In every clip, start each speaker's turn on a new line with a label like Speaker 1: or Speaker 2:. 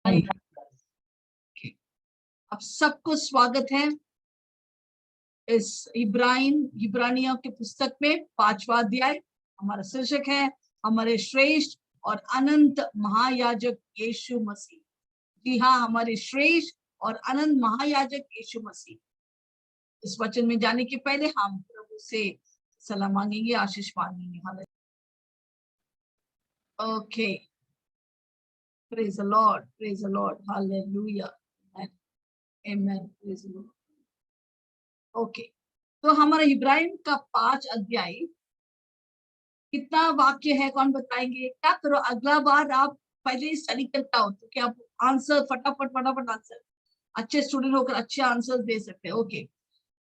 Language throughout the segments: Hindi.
Speaker 1: आप सबको स्वागत है इस इब्रानियों के पुस्तक में 5वां अध्याय। हमारा शीर्षक है हमारे श्रेष्ठ और अनंत महायाजक यीशु मसीह। जी हाँ, हमारे श्रेष्ठ और अनंत महायाजक यीशु मसीह। इस वचन में जाने के पहले हम प्रभु से सलाह मांगेंगे, आशीष मांगेंगे। Okay, praise the Lord, praise the Lord, hallelujah, amen, praise the Lord. Okay, तो हमारा इब्राहिम का 5 अध्याय कितना वाक्य है, कौन बताएंगे? क्या करो, अगला बार आप पहले स्टडी करता हो तो क्या आप आंसर फटाफट आंसर, अच्छे स्टूडेंट होकर अच्छे आंसर दे सकते हैं। ओके,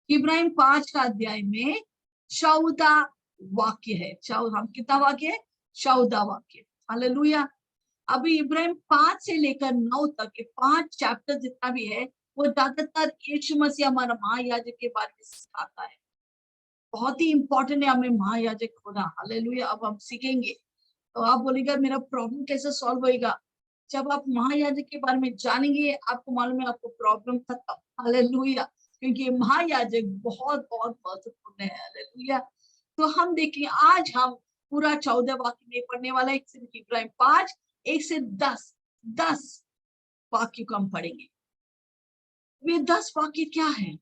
Speaker 1: इब्राहिम 5 का अध्याय में 14 वाक्य है। हम कितना वाक्य है? 14 वाक्य। हालेलुया। अभी इब्राहिम 5 से लेकर 9 तक के 5 चैप्टर जितना भी है वो ज्यादातर यीशु मसीह हमारा महायाजक के बारे में सिखाता है। बहुत ही इंपॉर्टेंट है हमें महायाजक होना। हालेलुया। अब हम सीखेंगे तो आप बोलेगा मेरा प्रॉब्लम कैसे सॉल्व होएगा? जब आप महायाजक के बारे में जानेंगे आपको मालूम है आपको प्रॉब्लम खत्म। हालेलुया। क्योंकि महायाजक बहुत बहुत महत्वपूर्ण है। हालेलुया। तो हम देखें, आज हम पूरा 14 वाक्य में पढ़ने वाला है। इब्राहिम 5 1 से 10 वाक्य को हम पढ़ेंगे। वे 10 वाक्य क्या है?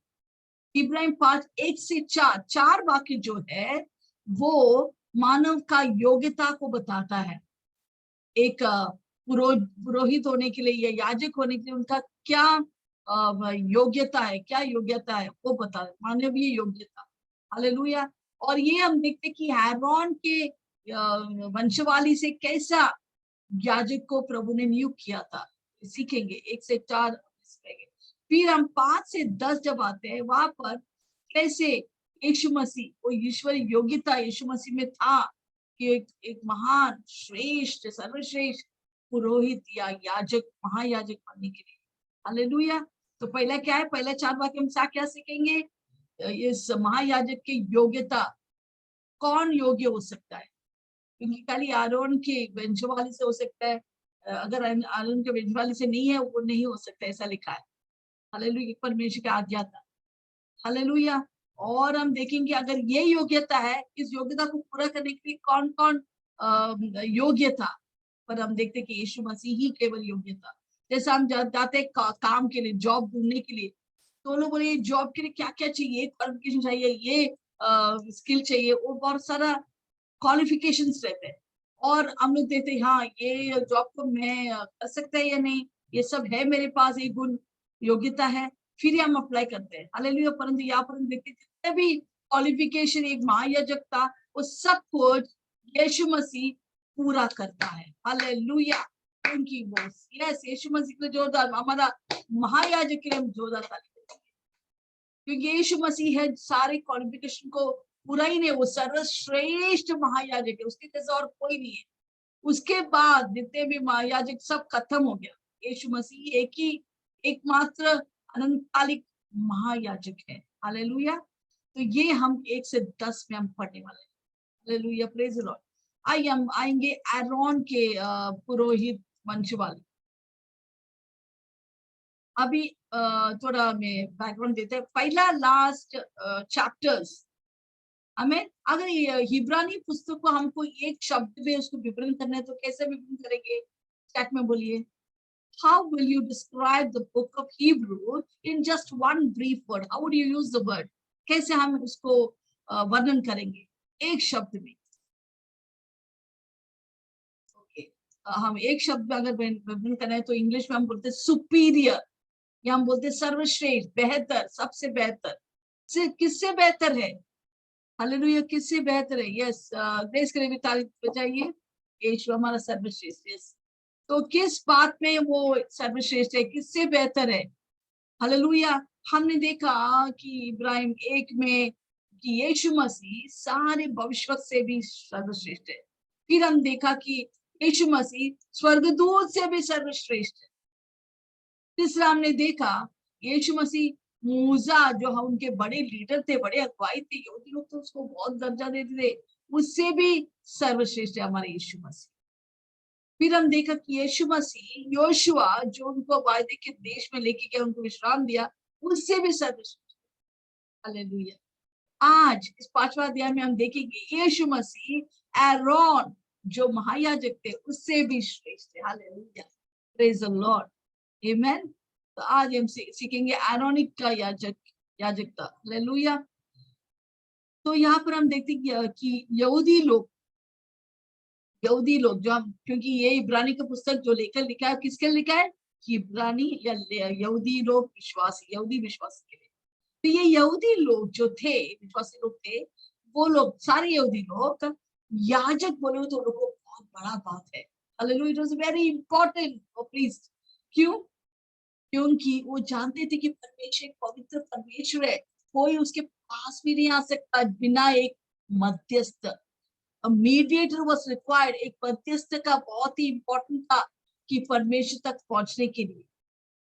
Speaker 1: इब्राहिम 5 1 से 4 वाक्य जो है वो मानव का योग्यता को बताता है। एक पुरोहित होने के लिए या याजक होने के लिए उनका क्या योग्यता है, क्या योग्यता है वो बता, मानवीय योग्यता। हालेलुया। और ये हम देखते कि आरोन के वंशवाली से कैसा याजक को प्रभु ने नियुक्त किया था, सीखेंगे 1 से 4। फिर हम 5 से 10 जब आते हैं वहां पर कैसे यीशु मसीह, वो ईश्वर योग्यता यीशु मसीह में था कि एक महान श्रेष्ठ सर्वश्रेष्ठ पुरोहित या याजक महायाजक बनने के लिए। हालेलुया। तो पहला क्या है? पहला 4 वाक्य हम क्या सीखेंगे? इस महायाजक की योग्यता, कौन योग्य हो सकता है? क्योंकि खाली आरोन के वंशवाली से हो सकता है, अगर आरोन के वंशवाली से नहीं है वो नहीं हो सकता, ऐसा लिखा है। हालेलुया। परमेश्वर की आज्ञा था। हालेलुया। और हम देखेंगे अगर ये योग्यता है, इस योग्यता को पूरा करने के लिए कौन कौन योग्य था, पर हम देखते कि यीशु मसीह ही केवल योग्य था। जैसे हम जाते काम के लिए, जॉब ढूंढने के लिए, तो लोग बोले जॉब के लिए क्या क्या चाहिए, क्वालिफिकेशन चाहिए, ये स्किल चाहिए, वो बहुत सारा क्वालिफिकेशन रहते हैं। और हम लोग देखते हैं हाँ ये जॉब को मैं कर सकता है या नहीं, ये सब है मेरे पास, ये गुण योग्यता है, फिर ही हम अप्लाई करते हैं। हालेलुया। परंतु यहाँ पर हम देखते जितने भी क्वालिफिकेशन एक महायाजक था वो सब कुछ यीशु मसीह पूरा करता है। हालेलुया। उनकी वो यस, यीशु मसीह को जोरदार, हमारा महायाजक के लिए हम जोरदार ताली देंगे, क्योंकि यीशु मसीह है सारे क्वालिफिकेशन को पूरा ही नहीं, वो सर्वश्रेष्ठ महायाजक है, उसके जैसा और कोई नहीं है। उसके बाद जितने भी महायाजक सब खत्म हो गया, यीशु मसीह एक ही एकमात्र अनंतकालिक महायाजक है। हालेलुया। तो ये हम 1 से 10 में हम पढ़ने वाले हैं। Hallelujah, praise the Lord. आइए हम आएंगे आरोन के पुरोहित वंशवाली। अभी थोड़ा मैं बैकग्राउंड देते हैं। पहला लास्ट चैप्टर्स हमें, अगर हिब्रानी पुस्तक को हमको एक शब्द में उसको विवरण करना है तो कैसे विवरण करेंगे? चैट में बोलिए। How will you describe the book of Hebrew in just one brief word? How would you use the word? कैसे हम उसको वर्णन करेंगे एक शब्द में? Okay. हम एक शब्द में अगर वर्णन करें तो इंग्लिश में हम बोलते हैं सुपीरियर, या हम बोलते हैं सर्वश्रेष्ठ, बेहतर, सबसे बेहतर। किससे बेहतर है? हालेलुया, किससे बेहतर है? यस, देश के लिए भी तारीफ बजाइए। यीशु हमारा सर्वश्रेष्ठ। यस, तो किस बात में वो सर्वश्रेष्ठ है, किससे बेहतर है? हालेलुया। हमने देखा कि इब्राहिम 1 में कि यीशु मसीह सारे भविष्यवक्ता से भी सर्वश्रेष्ठ है। फिर हम देखा कि यीशु मसीह स्वर्गदूत से भी सर्वश्रेष्ठ है। तीसरा हमने देखा यीशु मसीह मूसा, जो हम उनके बड़े लीडर थे, बड़े अगुवाई थे, यहूदी लोग तो उसको बहुत दर्जा देते थे, उससे भी सर्वश्रेष्ठ है हमारे यीशु मसीह। फिर हम देखा कि यीशु मसीह योशुआ जो उनको वायदे के देश में लेके गया, उनको विश्राम दिया, उससे भी सर्वश्रेष्ठ। हालेलुया। आज इस 5वां अध्याय में हम देखेंगे यीशु मसीह एरोन जो महायाजक थे उससे भी श्रेष्ठ थे। Hallelujah, praise the lord, amen. तो आज हम सीखेंगे एरोनिक का याजकता। हालेलुया। तो यहाँ पर हम देखते हैं कि यहूदी लोग जो हम, क्योंकि ये इब्रानी का पुस्तक जो लेकर लिखा है, किसके लिखा है? कि इब्रानी या यहूदी लोग विश्वासी, यहूदी विश्वासी के लिए। तो ये यहूदी लोग जो थे, विश्वासी लोग थे, वो लोग सारे यहूदी लोग याजक बोले तो लोगों को बहुत बड़ा बात है। Hallelujah, it was very important for priest. क्यों? क्योंकि वो जानते थे कि परमेश्वर पवित्र परमेश्वर है, कोई उसके पास भी नहीं आ सकता बिना एक मध्यस्थ। Mediator was required. एक मध्यस्थ का बहुत ही इंपॉर्टेंट था कि परमेश्वर तक पहुंचने के लिए,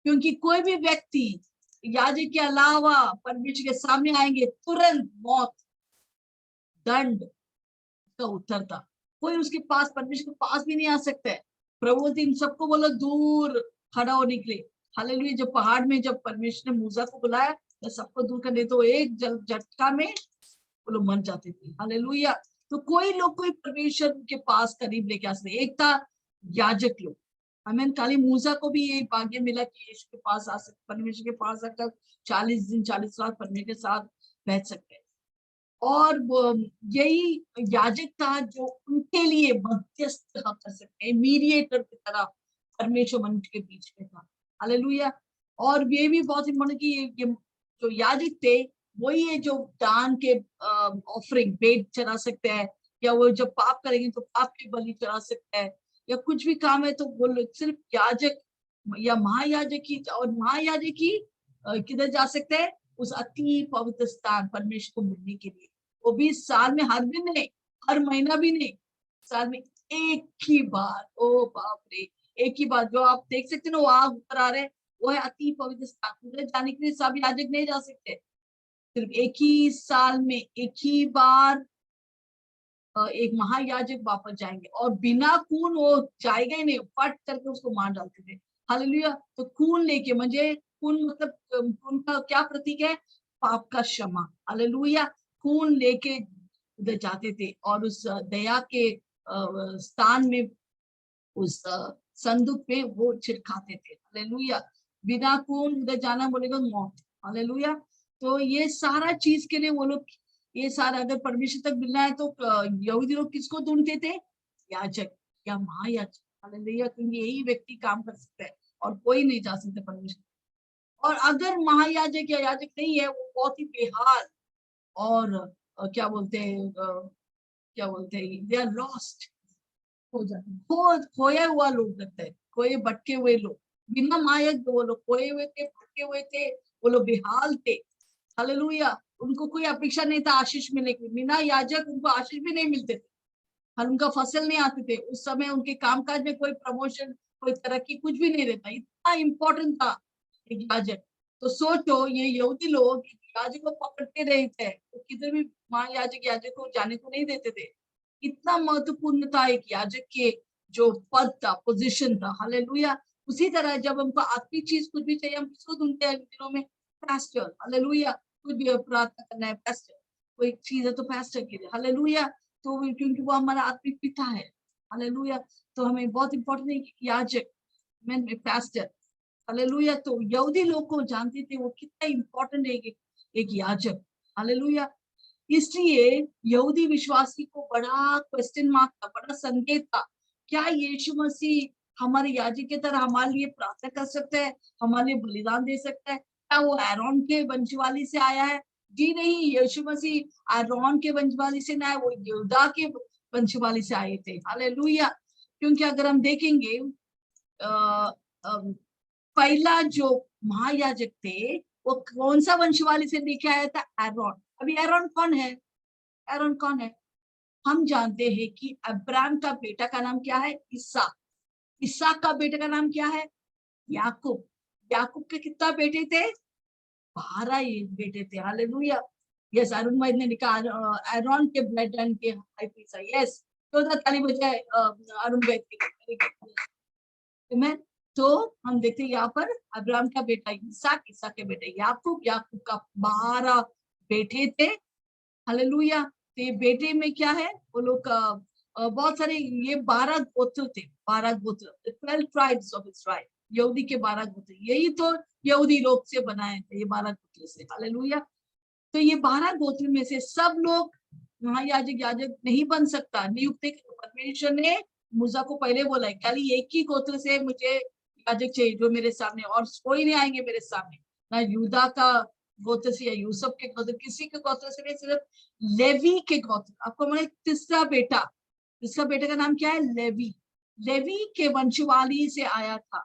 Speaker 1: क्योंकि कोई भी व्यक्ति याजक के अलावा परमेश्वर के सामने आएंगे तुरंत मौत, दंड का उत्तर था। कोई उसके पास, परमेश्वर के पास भी नहीं आ सकता है। प्रभु दिन सबको बोला दूर खड़ा होने के लिए। हालेलुया, जब पहाड़ में जब परमेश्वर ने मूसा को बुलाया तो सबको दूर करने, तो एक झटका में वो लोग मर जाते थे। हालेलुया। तो कोई लोग कोई परमेश्वर के पास करीब लेके आ सकते। एक था याजक लोग। हमें खाली मूसा को भी ये भाग्य मिला कि यीशु के पास आ सकते, परमेश्वर के पास आकर 40 दिन 40 रात परमेश्वर के साथ बैठ सकते हैं। और यही याजक था जो उनके लिए मध्यस्थ कर सकते हैं, मीडिएटर की तरह परमेश्वर मनुष्य के बीच में था। हालेलुया। और ये भी बहुत इंपॉर्टेंट कि ये जो याजक थे वही है जो दान के ऑफरिंग भेंट चढ़ा सकते हैं, या वो जब पाप करेंगे तो पाप की बलि चढ़ा सकते हैं, या कुछ भी काम है तो वो लोग सिर्फ याजक या महायाजक ही, और महायाजक ही किधर जा सकते हैं? उस अति पवित्र स्थान परमेश्वर को मिलने के लिए। वो भी साल में हर दिन नहीं, हर महीना भी नहीं, साल में एक ही बार। ओ बाप रे, एक ही बार। जो आप देख सकते हो ना वहां ऊपर आ रहे हैं, वो है अति पवित्र स्थान। उधर जाने के लिए सब याजक नहीं जा सकते। सिर्फ एक ही साल में एक ही बार एक महायाजक वापस जाएंगे, और बिना खून वो जाएगा ही नहीं, फट करके उसको मार डालते थे। हालेलुया। तो खून लेके, मुझे खून मतलब खून का क्या प्रतीक है? पाप का क्षमा। हालेलुया। खून लेके उधर जाते थे और उस दया के स्थान में, उस संदूक पे वो छिड़काते थे। हालेलुया। बिना खून उधर जाना बोलेगा मौत। हालेलुया। तो ये सारा चीज के लिए वो लोग, ये सारा अगर परमेश्वर तक मिलना है तो यहूदी लोग किसको ढूंढते थे? याजक या महायाजक। हालेलुया, क्योंकि यही व्यक्ति काम कर सकता है और कोई नहीं जा सकता परमेश्वर। और अगर महायाजक या याजक नहीं है, वो बहुत ही बेहाल और क्या बोलते हैं, दे आर लॉस्ट हो जाते, खोया हुआ लोग लगता है, खोए भटके हुए लोग। बिना मायक वो लोग खोए हुए थे, भटके हुए थे, वो लोग बेहाल थे। हालेलुया। उनको कोई अपेक्षा नहीं था आशीष मिलने की। बिना याजक उनको आशीष भी नहीं मिलते थे, और उनका फसल नहीं आते थे उस समय। उनके कामकाज में कोई प्रमोशन, कोई तरक्की, कुछ भी नहीं रहता। इतना इंपॉर्टेंट था एक याजक। तो सोचो, ये यहूदी लोग याजक को पकड़ते रहे थे, तो किधर भी याजक को जाने को नहीं देते थे। इतना महत्वपूर्ण था एक याजक के जो पद था, पोजीशन था। हालेलुया। उसी तरह जब हमको आत्मिक चीज कुछ भी चाहिए, हम किसको ढूंढते हैं इन दिनों में? पास्टर। हालेलुया। कुछ भी प्रार्थना करना है, पास्टर। कोई चीज है तो पास्टर के लिए। हालेलुया। तो क्योंकि वो हमारा आत्मिक पिता है। हालेलुया। तो हमें बहुत इंपॉर्टेंट है कि याजक, मैं पास्टर। हालेलुया। तो यहूदी लोग को जानते थे वो कितना इंपॉर्टेंट है एक याजक। हालेलुया। इसलिए यहूदी विश्वासी को बड़ा क्वेश्चन मार्क था, बड़ा संदेह था। क्या यीशु मसीह हमारे याजक की तरह हमारे लिए प्रार्थना कर सकता है, हमारे लिए बलिदान दे सकता है? क्या वो एरोन के वंशवाली से आया है? जी नहीं, यीशु मसीह एरोन के वंशवाली से ना है, वो यहूदा के वंशवाली से आए थे। हालेलुया। क्योंकि अगर हम देखेंगे पहला जो महायाजक थे वो कौन सा वंशवाली से लेके आया था? एरोन। अभी एरोन कौन है? एरोन कौन है? हम जानते हैं कि अब्राहम का बेटा का नाम क्या है? इसहाक। इसहाक का बेटे का नाम क्या है? याकूब। याकूब के कितना बेटे थे? 12 बेटे थे। हालेलुया। यस, अरुण भाई ने लिखा एरोन के ब्लड लाइन के हाई प्रीस्ट है। यस, जोरदार ताली बजाए अरुण वैद्य। तो हम देखते हैं यहाँ पर अब्राहम का बेटा इसहाक, इसहाक के बेटे याकूब, याकूब का 12 बेटे थे। हालेलुया। तो ये बेटे में क्या है, वो लोग बहुत सारे, ये 12 गोत्र थे, 12 गोत्र, 12 ट्राइब्स ऑफ इस्राइल, यहूदी के 12 गोत्र, यही तो यहूदी लोग से बनाए थे, ये 12 गोत्र से। हालेलुया। तो ये 12 गोत्र में से सब लोग महायाजक याजक नहीं बन सकता, नियुक्त परमेश्वर ने मूसा को पहले बोला है, खाली एक ही गोत्र से मुझे याजक चाहिए जो मेरे सामने, और कोई नहीं आएंगे मेरे सामने, ना यूदा का गोत्र से या यूसुफ के गोत्र, किसी के गोत्र से नहीं, सिर्फ लेवी के गोत्र। आपको मैंने तीसरा बेटे का नाम क्या है, लेवी। लेवी के वंशवाली से आया था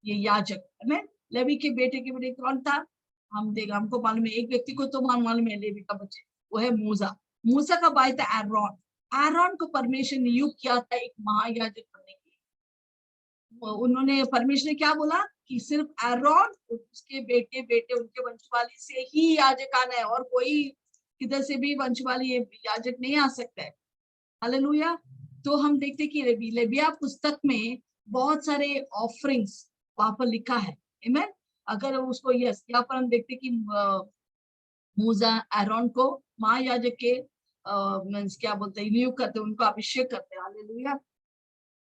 Speaker 1: ये याजक, है ना। लेवी के बेटे कौन था, हमको मालूम है, एक व्यक्ति को तो मालूम है लेवी का बच्चे, वो है मूसा। मूसा का भाई था एरोन। एरोन को परमेश्वर ने नियुक्त किया था एक महायाजक बनने के लिए। उन्होंने, परमेश्वर ने क्या बोला कि सिर्फ एरोन, उसके बेटे उनके वंशवाली से ही याजक आना है, और कोई किधर से भी वंशवाली याजक नहीं आ सकता है। हालेलुया। तो हम देखते कि लेविया पुस्तक में बहुत सारे ऑफरिंग्स वहां पर लिखा है। आमेन। अगर उसको यस, यहाँ पर हम देखते कि मूसा एरोन को महायाजक के मींस क्या बोलते हैं, नियुक्त करते, उनको अभिषेक करते हैं। हालेलुया।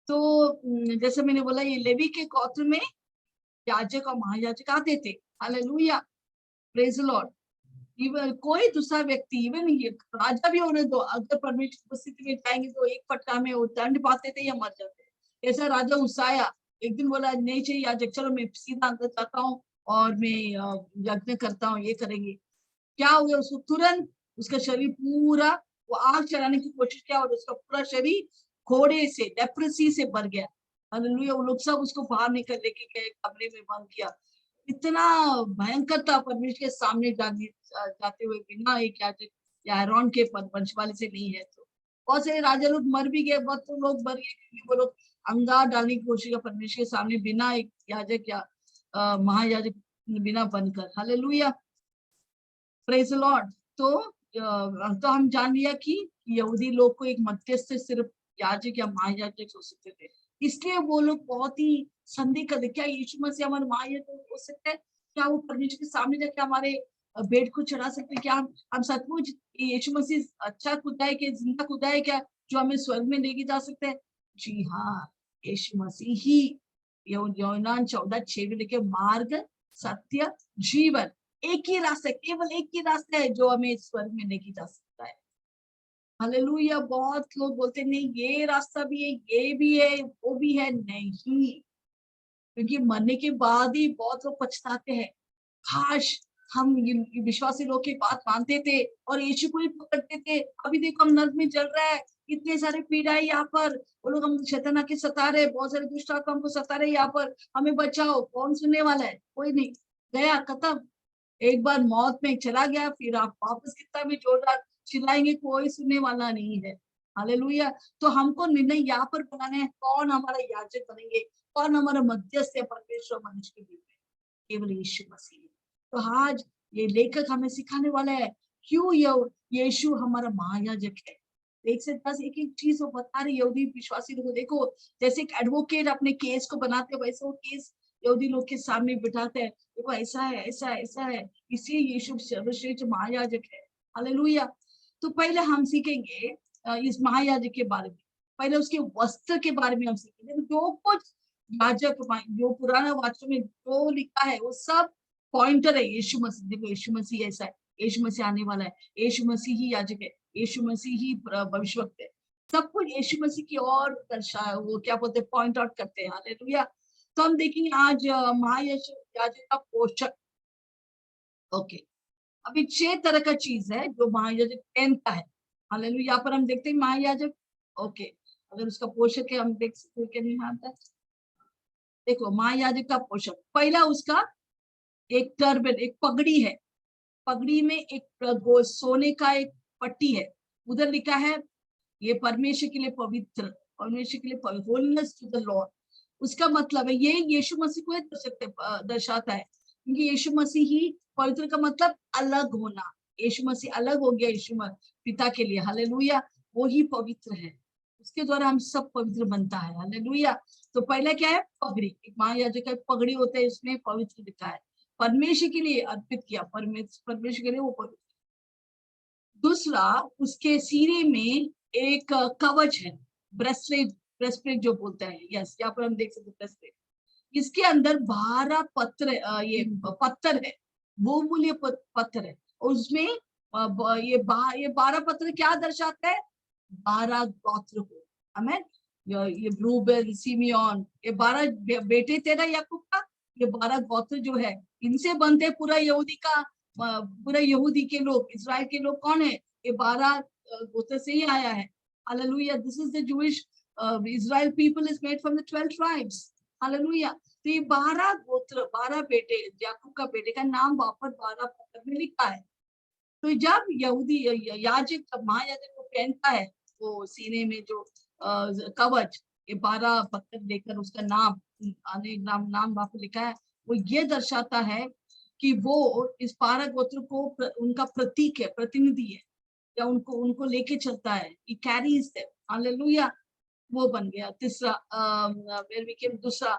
Speaker 1: तो जैसे मैंने बोला, ये लेवी के गोत्र में याजक और महायाजक आते थे। Hallelujah, praise the Lord. Even कोई दूसरा व्यक्ति, इवन ये राजा भी होने दो, अगर परमेश्वर की उपस्थिति में जाएंगे तो एक फटका में वो दंड पाते थे या मर जाते। ऐसा राजा उसाया एक दिन बोला, नहीं चाहिए याजक, चलो मैं सीधा अंदर जाता हूँ और मैं यज्ञ करता हूँ, ये करेंगे। क्या हो गया, उसको तुरंत उसका शरीर पूरा, वो आग चलाने की कोशिश किया और उसका पूरा शरीर घोड़े से, लेप्रेसी से भर गया। हालेलुया। वो लोग सब उसको बाहर निकल लेके गए, कमरे में बंद किया। इतना भयंकर था परमेश्वर के सामने जाते हुए, बिना एक याजक या एरोन के वंशवाली से नहीं है। तो बहुत सारे राजा लोग मर भी गए, बहुत लोग मर गए क्योंकि वो लोग अंगार डालने की कोशिश किया परमेश्वर के सामने, बिना एक याजक या महायाजक, बिना बनकर। Hallelujah, praise the lord. तो हम जान लिया कि यहूदी लोग को एक मध्यस्थ सिर्फ याजक या महायाजक हो सकते थे, इसलिए वो लोग बहुत ही संदेह करते, क्या यीशु मसीह हमारे महायाजक हो सकते हैं, क्या वो परमेश्वर के सामने जाके हमारे बेड को चढ़ा सकते हैं, क्या हम सचमुच यीशु मसीह अच्छा खुदा है, कि जिंदा खुदा है क्या, जो हमें स्वर्ग में लेके जा सकते हैं। जी हाँ, यीशु मसीह ही, यूहन्ना 14:6 में लिखे, मार्ग, सत्य, जीवन, एक ही रास्ता, केवल एक ही रास्ता है जो हमें स्वर्ग में लेके जा सकता है। हालेलुया। बहुत लोग बोलते नहीं, ये रास्ता भी है, ये भी है, वो भी है, नहीं, क्योंकि मरने के बाद ही बहुत लोग पछताते हैं, काश हम ये विश्वासी लोग की बात मानते थे और यीशु को ही पकड़ते थे। अभी देखो हम नर्क में जल रहा है, इतने सारे पीड़ा है यहाँ पर, वो लोग हम शैतान के सता रहे, बहुत सारे दुष्ट आत्मा हमको सता रहे यहाँ पर, हमें बचाओ। कौन सुनने वाला है, कोई नहीं, गया खत्म। एक बार मौत में चला गया, फिर आप वापस कितना भी जोरदार चिल्लाएंगे, कोई सुनने वाला नहीं है। हालेलुया। तो हमको निर्णय यहाँ पर बनाना है, कौन हमारा याजक बनेंगे, कौन हमारा मध्यस्थ है परमेश्वर मनुष्य के बीच में, केवल यीशु मसीह। तो आज ये लेखक हमें सिखाने वाला है क्यों यीशु हमारा महायाजक है। एक से 10 एक एक चीज वो बता रहे यहूदी विश्वासी लोगों को। देखो, जैसे एक एडवोकेट अपने केस को बनाते, वैसे वो केस यहूदी लोग के सामने बिठाते हैं, देखो ऐसा है, ऐसा है, ऐसा है, इसलिए यीशु सर्वश्रेष्ठ महायाजक है। हालेलुया। तो पहले हम सीखेंगे इस महायाजक के बारे में, पहले उसके वस्त्र के बारे में हम सीखेंगे। जो कुछ याजक, जो पुराना वाक्य में जो लिखा है वो सब पॉइंटर है यीशु मसीह। देखो यीशु मसीह ऐसा है, यीशु मसीह आने वाला है, यीशु मसीह ही याजक है, यीशु मसीह ही भविष्यवक्ता है, सब कुछ यीशु मसीह की ओर दर्शा, वो क्या बोलते हैं, पॉइंट आउट करते हैं। हालेलुया। तो हम देखेंगे आज महायाजक का पोषक। ओके, अभी 6 तरह का चीज है जो महायाजक पहनता है। हालेलुया। यहाँ पर हम देखते हैं महायाजक, ओके, अगर उसका पोषक है हम देख सकते हैं कि नहीं आता है। देखो महायाजक का पोषक, पहला उसका एक टर्बन, एक पगड़ी है, पगड़ी में एक सोने का एक पट्टी है, उधर लिखा है ये परमेश्वर के लिए पवित्र, परमेश्वर के लिए होलीनेस टू द लॉर्ड। उसका मतलब है ये यीशु मसीह को दर्शाता है, क्योंकि यीशु मसीह ही पवित्र का मतलब अलग होना, यीशु मसीह अलग हो गया, यीशु पिता के लिए। हालेलुया। वो ही पवित्र है, उसके द्वारा हम सब पवित्र बनता है। हालेलुया। तो पहला क्या है, पगड़ी। एक महायाजक का पगड़ी होता है, इसमें पवित्र लिखा है, परमेश्वर के लिए अर्पित किया, परमेश्वर के लिए वो पवित्र। दूसरा, उसके सीने में एक कवच है, ब्रेसलेट, ब्रेसलेट जो बोलता है, यस, यहाँ पर हम देख सकते हैं ब्रेसलेट। इसके अंदर 12 पत्र, ये पत्थर है, वो मूल्य पत्थर है। उसमें ये 12 पत्र क्या दर्शाता है, 12 गोत्र को। आमेन। ये रूबेन, सिमियोन, ये 12 बेटे थे ना याकूब का, ये 12 गोत्र जो है, इनसे बनते पूरा यहूदी का, पूरा यहूदी के लोग, इस्राएल के लोग कौन है, ये 12 गोत्र से ही आया है। Hallelujah. This is the Jewish Israel people is made from the 12 tribes. Hallelujah. तो ये 12 गोत्र, 12 बेटे, याकूब का बेटे का नाम वापस 12 पत्र में लिखा है। तो जब यहूदी याजक, महायाजक को पहनता है, वो सीने में जो कवच, ये 12 पत्थर लेकर उसका नाम, अनेक नाम वहां पर लिखा है, वो ये दर्शाता है कि वो इस 12 गोत्र को उनका प्रतीक है, प्रतिनिधि है, या उनको लेके चलता है, ये कैरीज है। हालेलुया। वो बन गया तीसरा, दूसरा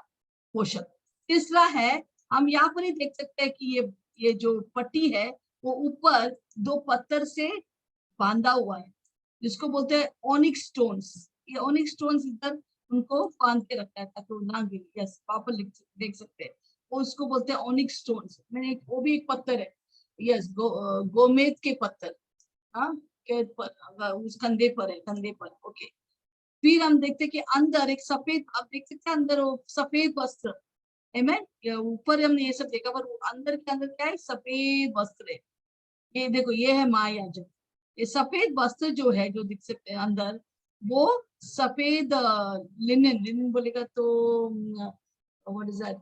Speaker 1: पोषण। तीसरा है, हम यहाँ पर ही देख सकते हैं कि ये जो पट्टी है वो ऊपर 2 पत्थर से बांधा हुआ है, जिसको बोलते हैं ओनिक्स स्टोन्स। ये ओनिक्स स्टोन्स इधर उनको बांध के रखा है ताकि वो ना गिरे। यस, पापा देख सकते हैं, वो उसको बोलते हैं ओनिक्स स्टोन्स। मैंने वो भी एक पत्थर है, यस, गोमेद के पत्थर, हाँ, के उस कंधे पर है, कंधे पर। ओके। फिर हम देखते हैं कि अंदर एक सफेद, आप देख सकते हैं अंदर वो सफेद वस्त्र। आमेन। ऊपर हमने ये सब देखा, पर अंदर के अंदर क्या है, सफेद वस्त्र है। ये देखो, ये है महायाजक। ये सफेद वस्त्र जो है, जो दिख सकते हैं अंदर, वो सफेद लिनन, लिनन बोलेगा तो व्हाट इज दैट,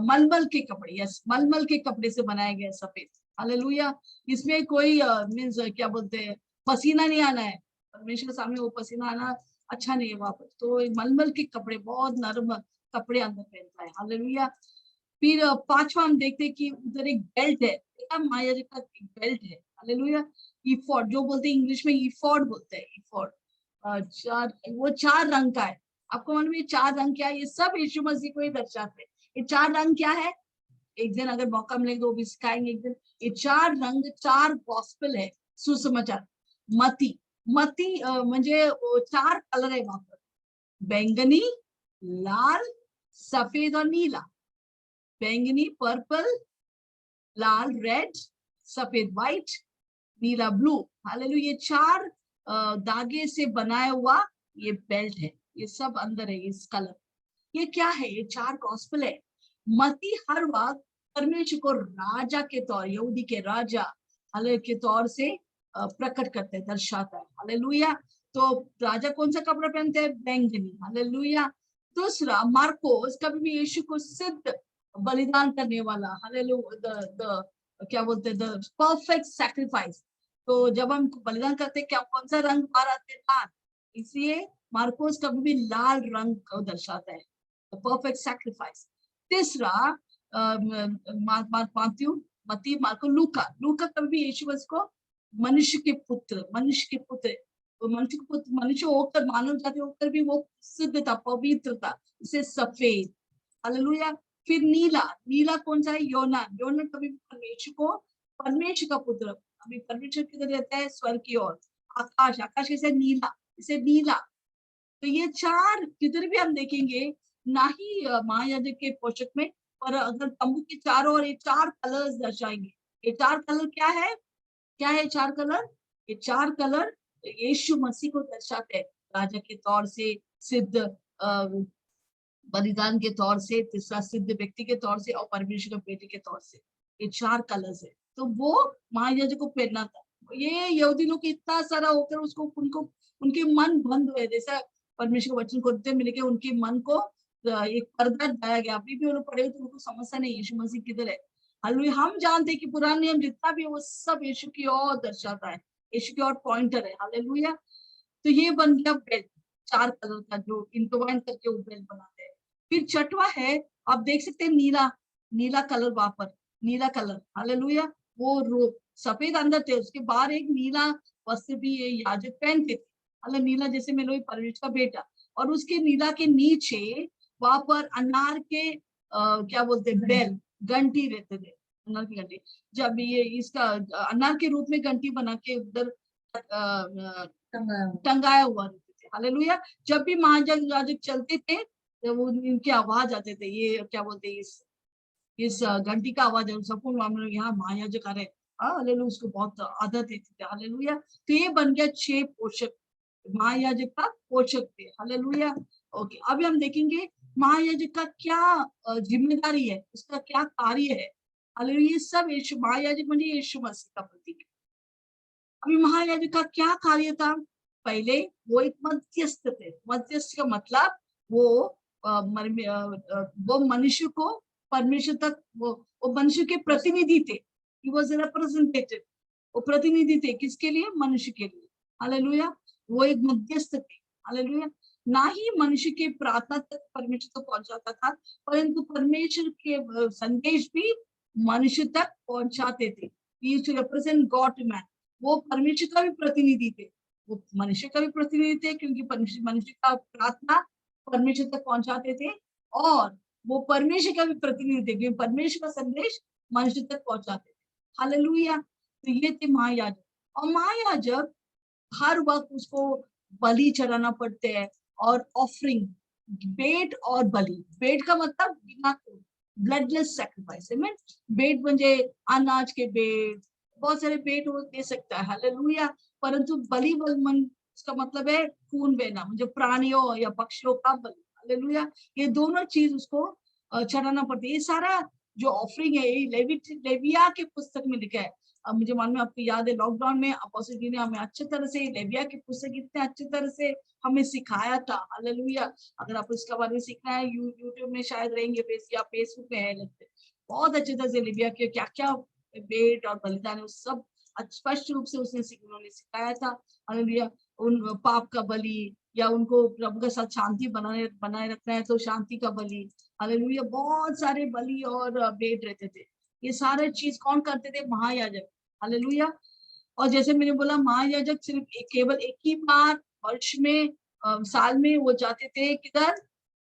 Speaker 1: मलमल के कपड़े। यस, मलमल के कपड़े से बनाया गया सफेद। हालेलुया। इसमें कोई मीन्स क्या बोलते हैं, पसीना नहीं आना है, परमेश्वर के सामने वो पसीना आना अच्छा नहीं है वहां पर। तो मलमल के कपड़े, बहुत नरम कपड़े अंदर पहनता है। हालेलुया। फिर पांचवा हम देखते हैं कि उधर एक बेल्ट है, महायाजक का एक बेल्ट है। हालेलुया। ईफोड जो बोलते हैं, इंग्लिश में ईफोड बोलते हैं, ईफोड। वो 4 रंग का है। आपको मालूम है 4 रंग क्या है, ये सब यीशु मसीह को ही दर्शाते हैं। ये 4 रंग क्या है, एक दिन अगर मौका मिलेगा तो भी सिखाएंगे एक दिन। ये 4 रंग, 4 गॉस्पेल है, सुसमाचार। मती, मती म्हणजे 4 कलर है वहां पर, बैंगनी, लाल, सफेद और नीला। बैंगनी, पर्पल, लाल रेड, सफेद व्हाइट, नीला ब्लू। हालेलुया। ये 4 धागे से बनाया हुआ ये बेल्ट है, ये सब अंदर है इस कलर। ये क्या है, ये 4 गॉस्पेल है। मती हर वक्त परमेश्वर को राजा के तौर, यहूदी के राजा हालेलुया के तौर से प्रकट करते हैं, दर्शाता है। हालेलुया। तो राजा कौन सा कपड़ा पहनते हैं, बैंगनी। हालेलुया। दूसरा, मार्कोस कभी भी यीशु को सिद्ध बलिदान करने वाला, हालेलुया, क्या बोलते हैं, द परफेक्ट सैक्रिफाइस। तो जब हम बलिदान करते हैं, क्या कौन सा रंग हमारा आते हैं, लाल, इसलिए मार्कोस कभी भी लाल रंग को दर्शाता है, परफेक्ट सैक्रिफाइस। तीसरा, मात्यू, मती, मार्को, लूका। लूका कभी भी यीशु मसीह को मनुष्य के पुत्र, मनुष्य के पुत्र, मनुष्य के पुत्र, मनुष्य होकर, मानव जाति होकर भी वो सिद्ध था, पवित्र था, इसे सफेद। हालेलुया। फिर नीला, नीला कौन सा है, योना। योना कभी भी परमेश्वर को, परमेश्वर का पुत्र, अभी परमेश्वर किधर रहता है, स्वर्ग की ओर। आकाश, आकाश कैसे, नीला, इसे नीला। तो ये 4 जिधर भी हम देखेंगे, ना ही महायाजक के पोषक में, पर अगर तंबू के चारों ओर ये 4 कलर्स दर्शाएंगे। ये 4 कलर क्या है, क्या है 4 कलर, ये 4 कलर यीशु मसीह को दर्शाते हैं, राजा के तौर से, सिद्ध बलिदान के तौर से, तीसरा सिद्ध व्यक्ति के तौर से, और परमेश्वर के बेटे के तौर से। ये 4 कलर्स है। तो वो महायाजक को पहनना था। ये यहूदी लोग इतना सारा होकर उसको, उनको, उनके मन बंद हुए, जैसा परमेश्वर के वचन को मिले के उनके मन को एक पर्दा डाला गया। अभी भी उन्होंने पढ़े तो उनको समझता नहीं यीशु मसीह किधर है। हालेलुया। हम जानते हैं कि पुराना नियम जितना भी है वो सब यीशु की ओर दर्शाता है, यीशु की ओर पॉइंटर है। हालेलुया। तो ये बन गया बेल्ट, 4 कलर का, जो इंटरवाइन करके वो बेल्ट बनाते हैं। फिर छठवा है, आप देख सकते हैं नीला, नीला कलर वहां पर, नीला कलर। हालेलुया। वो सफेद अंदर थे, उसके बाहर एक नीला वस्त्र भी ये याजक पहनते थे। मतलब नीला जैसे मैं लोग परमेश्वर का बेटा, और उसके नीला के नीचे वहां पर अनार के क्या बोलते हैं, बेल, घंटी रहते थे, अनार की घंटी। जब ये इसका अनार के रूप में घंटी बना के उधर टंगाया हुआ रहते थे। हालेलुया। जब भी महायाजक चलते थे तो वो इनकी आवाज आते थे, ये क्या बोलते हैं, इस घंटी का आवाज है, सबको मालूम है यहाँ महायाजक आ रहे। हालेलुया, उसको बहुत आदत थी। हालेलुया। तो ये बन गया 6 पोषक, महायाजक का पोषक थे। हालेलुया। ओके, अभी हम देखेंगे महायाजक का क्या जिम्मेदारी है, उसका क्या कार्य है। हालेलुया। ये सब यीशु, महायाजक म्हणजे यीशु मसीह का प्रतीक है। अभी महायाजक का क्या कार्य था? पहले वो एक मध्यस्थ थे। मध्यस्थ का मतलब वो वो मनुष्य को परमेश्वर तक, वो मनुष्य के प्रतिनिधि थे। He was a representative। वो प्रतिनिधि थे किसके लिए? मनुष्य के लिए। हालेलुया। वो एक मध्यस्थ थे। हालेलुया। ना ही मनुष्य के प्रार्थना तक परमेश्वर तक पहुंचाता था, परंतु परमेश्वर के संदेश भी मनुष्य तक पहुंचाते थे। He used to represent God to man। वो परमेश्वर का भी प्रतिनिधि थे, वो मनुष्य का भी प्रतिनिधि थे, क्योंकि मनुष्य का प्रार्थना परमेश्वर तक पहुंचाते थे, और वो परमेश्वर का भी प्रतिनिधि थे, क्योंकि परमेश्वर का संदेश मनुष्य तक पहुंचाते थे। हालेलुया। तो ये थे महायाजक। और महायाजक हर वक्त उसको बलि चढ़ाना पड़ते हैं, और ऑफरिंग, बेट और बलि। बेट का मतलब बिना ब्लडलेस सैक्रिफाइस है। बेट म्हणजे अनाज के बेट, बहुत सारे बेट वो दे सकता है। हालेलुया। परंतु बलि इसका मतलब है खून बहना, म्हणजे प्राणियों या पक्षियों का बलि। हालेलुया। ये दोनों चीज उसको चढ़ाना पड़ती है। ये सारा जो ऑफरिंग है, ये लेविया के पुस्तक में लिखा है। अब मुझे मालूम है आपको याद है, लॉकडाउन में अपोस्टल जी ने हमें अच्छे तरह से लेविया की पुस्तक इतने अच्छे तरह से हमें सिखाया था। हालेलुया। अगर आप इसका बारे में सीखना है, यूट्यूब में शायद रहेंगे, या फेसबुक में है लगते, बहुत अच्छे तरह से लेविया के क्या क्या बेट और बलिदान है, सब स्पष्ट रूप से उन्होंने सिखाया था। हालेलुया। उन पाप का बलि, या उनको प्रभु के साथ शांति बनाए रखना है तो शांति का बलि। हालेलुया। बहुत सारे बलि और बेट रहते थे। ये सारे चीज कौन करते थे? महायाजक। हालेलुया। और जैसे मैंने बोला, महायाजक सिर्फ केवल एक ही बार वर्ष में, साल में वो जाते थे किधर?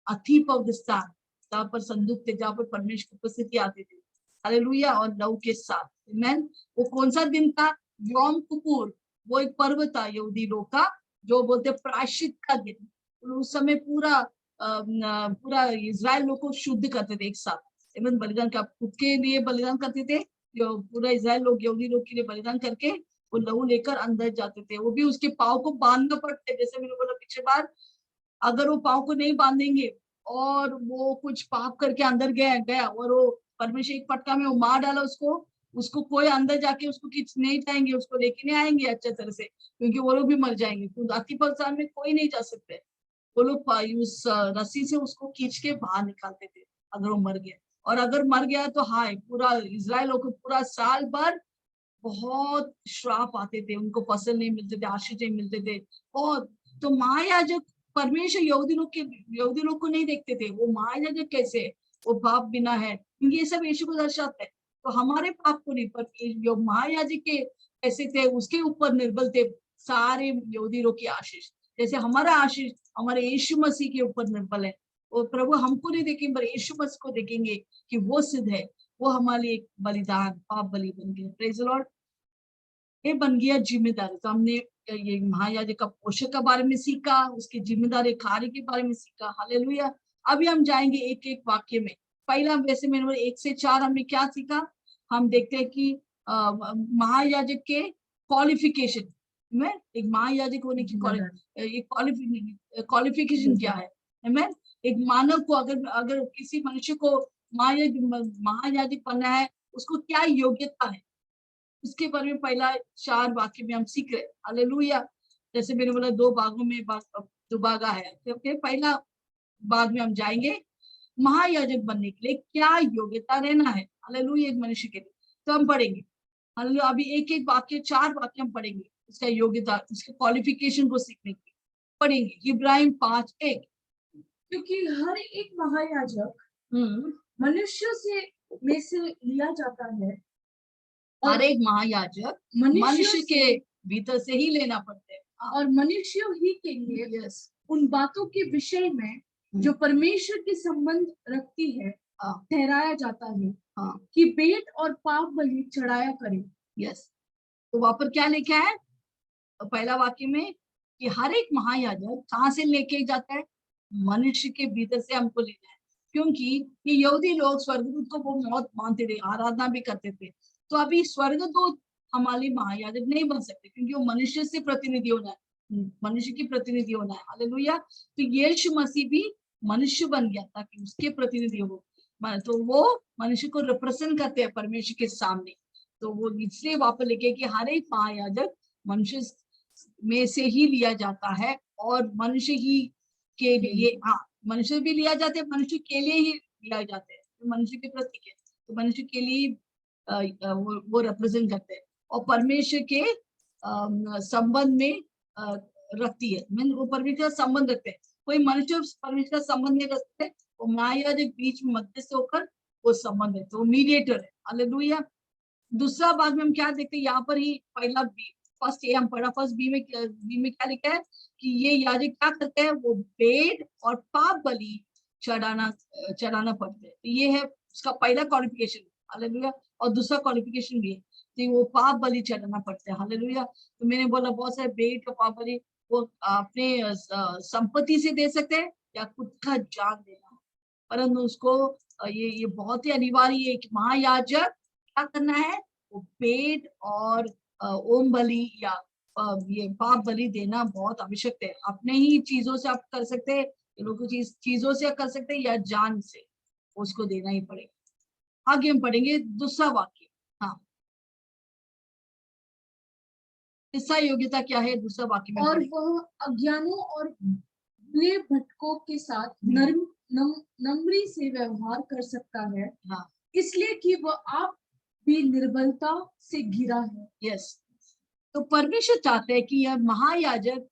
Speaker 1: अथीप ऑफ द स्टार, जहाँ पर संदूक थे, जहाँ पर परमेश्वर की उपस्थिति आती थी। हालेलुया। और लहू के साथ। आमीन। वो कौन सा दिन था? यौम किपुर। वो एक पर्व था यहूदी लोग का, जो बोलते प्रायश्चित का दिन। उस समय पूरा इजराइल लोग को शुद्ध करते थे एक साथ। इवन बलिदान का खुद के लिए बलिदान करते थे, जो पूरा इजराइल लोग, यहूदी लोग के लिए बलिदान करके वो लहू लेकर अंदर जाते थे। वो भी उसके पाँव को बांधना पड़ते, जैसे मैंने बोला पिछले बार, अगर वो पाँव को नहीं बांधेंगे और वो कुछ पाप करके अंदर गया और वो परमेश्वर एक पटका में वो मार डाला उसको, उसको कोई अंदर जाके उसको खींच नहीं जाएंगे, उसको लेके नहीं आएंगे अच्छे तरह से, क्योंकि वो लोग भी मर जाएंगे। तो अति पलसान में कोई नहीं जा सकते। वो लोग उस रस्सी से उसको खींच के बाहर निकालते थे अगर वो मर गया। और अगर मर गया तो हाय, पूरा इजराइल को पूरा साल भर बहुत श्राप आते थे, उनको फसल नहीं मिलते थे, आशीष नहीं मिलते थे बहुत। तो महायाजक, परमेश्वर यहूदी लोग को नहीं देखते थे, वो महायाजक कैसे? वो पाप बिना है, क्योंकि ये सब यीशु को दर्शाता है। तो हमारे पाप को नहीं, पर जो महायाजक के कैसे थे, उसके ऊपर निर्बल थे सारे यहूदी लोग की आशीष। जैसे हमारा आशीष हमारे यीशु मसीह के ऊपर निर्बल है। वो प्रभु हमको नहीं देखेंगे, पर यीशु मसीह को देखेंगे कि वो सिद्ध है, वो हमारे लिए एक बलिदान, पाप बलि बन गया। Praise the Lord. ये बन गया जिम्मेदारी। तो हमने ये महायाजक का पोषक के बारे में सीखा, उसकी जिम्मेदारी कार्य के बारे में सीखा। हालेलुया। अभी हम जाएंगे एक एक वाक्य में। पहला, वैसे मैंने बोला 1 से 4 हमने क्या सीखा? हम देखते हैं कि महायाजक के क्वालिफिकेशन में, एक महायाजक होने की क्वालिफिकेशन क्या है? एक मानव को, अगर किसी मनुष्य को महायाजक बनना है, उसको क्या योग्यता है, उसके बारे में पहला 4 वाक्य में हम सीख रहे। हालेलुया। जैसे मैंने बोला 2 भागों में दो भागा है। ओके, पहला भाग में हम जाएंगे, महायाजक बनने के लिए क्या योग्यता रहना है। हालेलुया। एक मनुष्य के लिए तो हम पढ़ेंगे। हालेलुया। अभी एक एक वाक्य, 4 वाक्य हम पढ़ेंगे, उसका योग्यता, उसके क्वालिफिकेशन को सीखने के पढ़ेंगे। इब्राहिम 5:1।
Speaker 2: क्योंकि हर एक महायाजक मनुष्य से में से लिया जाता है,
Speaker 1: हर एक महायाजक मनुष्य के भीतर से ही लेना पड़ता है।
Speaker 2: और मनुष्यों ही के लिए
Speaker 1: यस
Speaker 2: उन बातों के विषय में जो परमेश्वर के संबंध रखती है ठहराया जाता है कि भेंट और पाप बलि चढ़ाया करे।
Speaker 1: यस तो वहां पर क्या लिखा है पहला वाक्य में कि हर एक महायाजक कहाँ से लेके जाता है, मनुष्य के भीतर से हमको लेना है, क्योंकि ये यहूदी लोग स्वर्गदूत को वो बहुत मानते थे, आराधना भी करते थे। तो अभी स्वर्गदूत हमारे महायाजक नहीं बन सकते, क्योंकि वो मनुष्य से प्रतिनिधि होना है, मनुष्य की प्रतिनिधि होना है। हालेलुया। तो यीशु मसीह भी मनुष्य बन गया ताकि उसके प्रतिनिधि हो, तो वो मनुष्य को रिप्रेजेंट करते हैं परमेश्वर के सामने। तो वो इसलिए वापस लिखे कि हर एक महायाजक मनुष्य में से ही लिया जाता है और मनुष्य ही के लिए, मनुष्य भी लिया जाता है, मनुष्य के लिए ही लिया जाता है, तो मनुष्य के प्रतीक है, तो मनुष्य के लिए वो रिप्रेजेंट करते हैं और परमेश्वर के संबंध में रखती है। वो परमेश्वर का संबंध रखते हैं। कोई मनुष्य परमेश्वर का संबंध नहीं रखते, वो महायाजक बीच में मध्यस्थ होकर वो संबंध है, तो वो मीडिएटर है। हालेलुया। दूसरा भाग में हम क्या देखते हैं, यहाँ पर ही पहला फर्स्ट ए हम पढ़ा, फर्स्ट बी में क्या लिखा है कि ये याजक क्या करते हैं, वो भेंट और पाप बलि चढ़ाना पड़ते हैं। तो ये है उसका पहला क्वालिफिकेशन। हालेलुया। और दूसरा क्वालिफिकेशन भी है तो वो पाप बलि चढ़ाना पड़ता है। हालेलुया। तो मैंने बोला बहुत सारे भेंट और पाप बलि वो अपने संपत्ति से दे सकते हैं या खुद का जान देना, परंतु उसको ये बहुत ही अनिवार्य है कि महायाजक क्या करना है, वो पेट और ओम बलि या ये पाप बलि देना बहुत आवश्यक है। अपने ही चीजों से आप कर सकते हैं, लोगों की चीजों से कर सकते हैं या जान से, उसको देना ही पड़ेगा। आगे हम पढ़ेंगे दूसरा वाक्य। हाँ, इसका योग्यता क्या है दूसरा वाक्य में?
Speaker 2: और वह अज्ञानों और बुरे भटकों के साथ नम्री से व्यवहार कर सकता है।
Speaker 1: हाँ,
Speaker 2: इसलिए कि वह आप भी निर्बलता से घिरा है।
Speaker 1: यस। तो परमेश्वर चाहते हैं कि यह महायाजक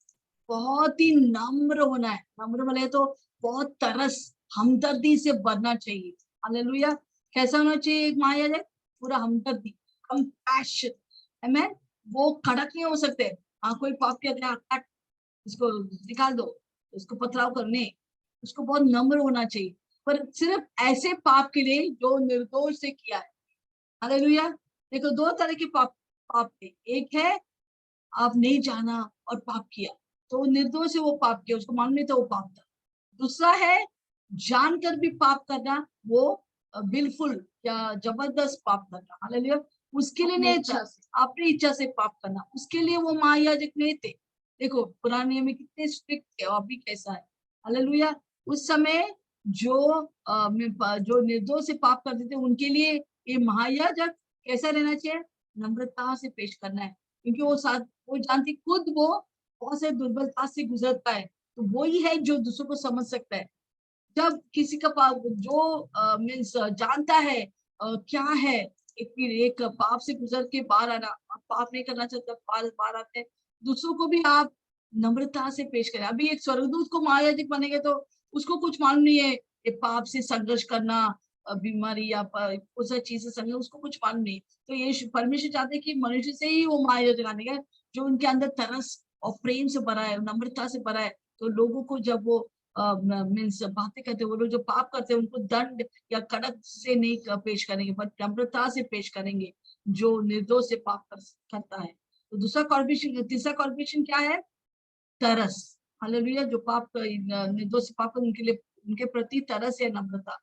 Speaker 1: बहुत ही नम्र होना है। नम्र बोले तो बहुत तरस हमदर्दी से भरना चाहिए। हालेलुया। कैसा होना चाहिए एक महायाजक? पूरा हमदर्दी, कंपैशन। आमेन। वो कड़क नहीं हो सकते। हाँ, कोई पाप किया गया काट, इसको निकाल दो, उसको पथराव करने, उसको बहुत नम्र होना चाहिए, पर सिर्फ ऐसे पाप के लिए जो निर्दोष से किया है। हालेलुया। देखो दो तरह के पाप थे। एक है आप नहीं जाना और पाप किया, तो निर्दोष है, वो पाप किया, उसको मालूम नहीं था वो पाप था। दूसरा है जानकर भी पाप करना, वो बिल्कुल या जबरदस्त पाप करना। हालेलुया। उसके लिए नहीं था, अपनी इच्छा से पाप करना, उसके लिए वो महायाजक नहीं थे। देखो पुराने नियम में कितने स्ट्रिक्ट थे और अभी कैसा है। हालेलुया। उस समय जो निर्दोष से पाप करते थे उनके लिए ये महायाजक कैसा रहना चाहिए? नम्रता से पेश करना है, क्योंकि वो जानती खुद वो बहुत से दुर्बलता से गुजरता है, तो वो ही है जो दूसरों को समझ सकता है। जब किसी का पाप जो मीन्स जानता है क्या है, एक पाप से गुजर के बाहर आना, आप पाप नहीं करना चाहते, बाहर आते हैं, दूसरों को भी आप नम्रता से पेश करें। अभी एक स्वर्गदूत को महायाजक बनेंगे तो उसको कुछ मालूम नहीं है ये पाप से संघर्ष करना, बीमारी या कुछ चीज से संघर्ष, उसको कुछ मालूम नहीं। तो ये परमेश्वर चाहते हैं कि मनुष्य से ही वो महायाजक आने का जो उनके अंदर तरस और प्रेम से भरा है, नम्रता से भरा है। तो लोगों को जब वो मीन्स बातें करते, वो लोग जो पाप करते हैं उनको दंड या कड़क से नहीं पेश करेंगे, बट नम्रता से पेश करेंगे जो निर्दोष से पाप करता है। तो दूसरा कॉर्पोरेशन, तीसरा कॉर्पोरेशन क्या है? तरस। हालेलुया। जो पाप निर्दोष से पाप उनके लिए, उनके प्रति तरस या नम्रता।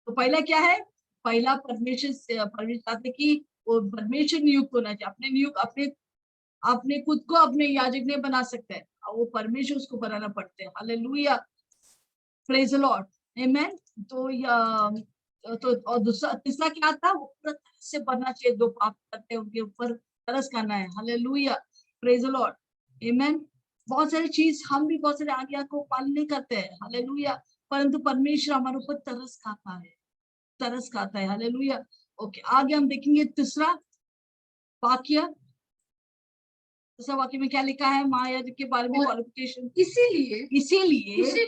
Speaker 1: तो पहला क्या है? पहला परमेश्वर चाहते कि वो परमेश्वर नियुक्त होना चाहिए। अपने खुद को अपने याजक नहीं बना सकते हैं, वो परमेश्वर उसको बनाना पड़ते हैं। Hallelujah. Praise the lord. Amen. तो और दूसरा तीसरा क्या था? वो पूरा तरस से बनना चाहिए, जो पाप करते हैं उनके ऊपर तरस करना है। Hallelujah. Praise the lord. Amen. बहुत सारी चीज हम भी बहुत सारे आज्ञा को पालन नहीं करते हैं। हालेलुया। परंतु परमेश्वर हमारे ऊपर तरस खाता है, तरस खाता है। हालेलुया। ओके, आगे हम देखेंगे तीसरा वाक्य। दूसरा वाक्य में क्या लिखा है महायाजक के बारे में? क्वालिफिकेशन। इसीलिए उसे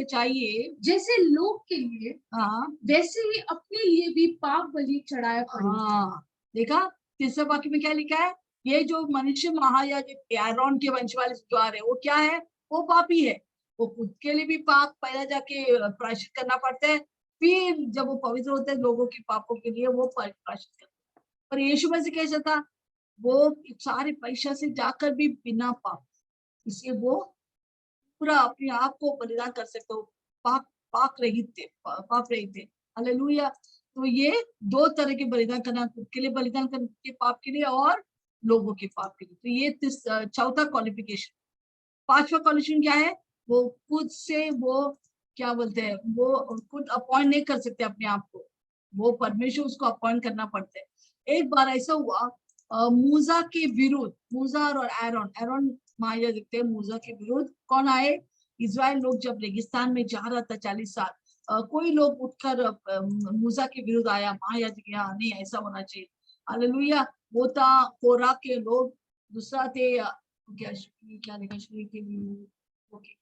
Speaker 1: चाहिए
Speaker 2: जैसे लोग के लिए,
Speaker 1: हाँ,
Speaker 2: वैसे ही अपने लिए भी पाप बलि चढ़ाया करे।
Speaker 1: हाँ, देखा तीसरे वाक्य में क्या लिखा है? ये जो मनुष्य महायाजक आरोन के वंश वाले जो आ रहे हैं, वो क्या है? वो पापी है। वो खुद के लिए भी पाप पहले जाके प्रायश्चित करना पड़ता है, फिर जब वो पवित्र होते हैं लोगों के पापों के लिए वो प्रायश्चित करते हैं। पर यीशु मसीह कैसा था? वो सारे परीक्षा से जाकर भी बिना पाप, इसलिए वो पूरा अपने आप को बलिदान कर सकते हो, पाप पाप रहित थे, पाप रहित थे। हालेलुया। तो ये दो तरह के बलिदान करना, खुद के लिए बलिदान करने के पाप के लिए और लोगों के पाप के लिए। तो ये चौथा क्वालिफिकेशन। पांचवा क्वालिफिकेशन क्या है? वो खुद से वो क्या बोलते हैं, वो खुद अपॉइंट नहीं कर सकते अपने आप को, वो परमेश्वर उसको अपॉइंट करना पड़ता है। एक बार ऐसा हुआ, मूसा के विरुद्ध, मूसा और एरोन माया दिखते हैं, मूसा के विरुद्ध कौन आए? इस्राएल लोग जब रेगिस्तान में जा रहा था 40 साल, कोई लोग उठकर मूसा के विरुद्ध आया, माया दिख गया, नहीं ऐसा होना चाहिए। हालेलुया। वो था कोरा के लोग, दूसरा थे क्या क्या लिखा श्री के लिए, ओके,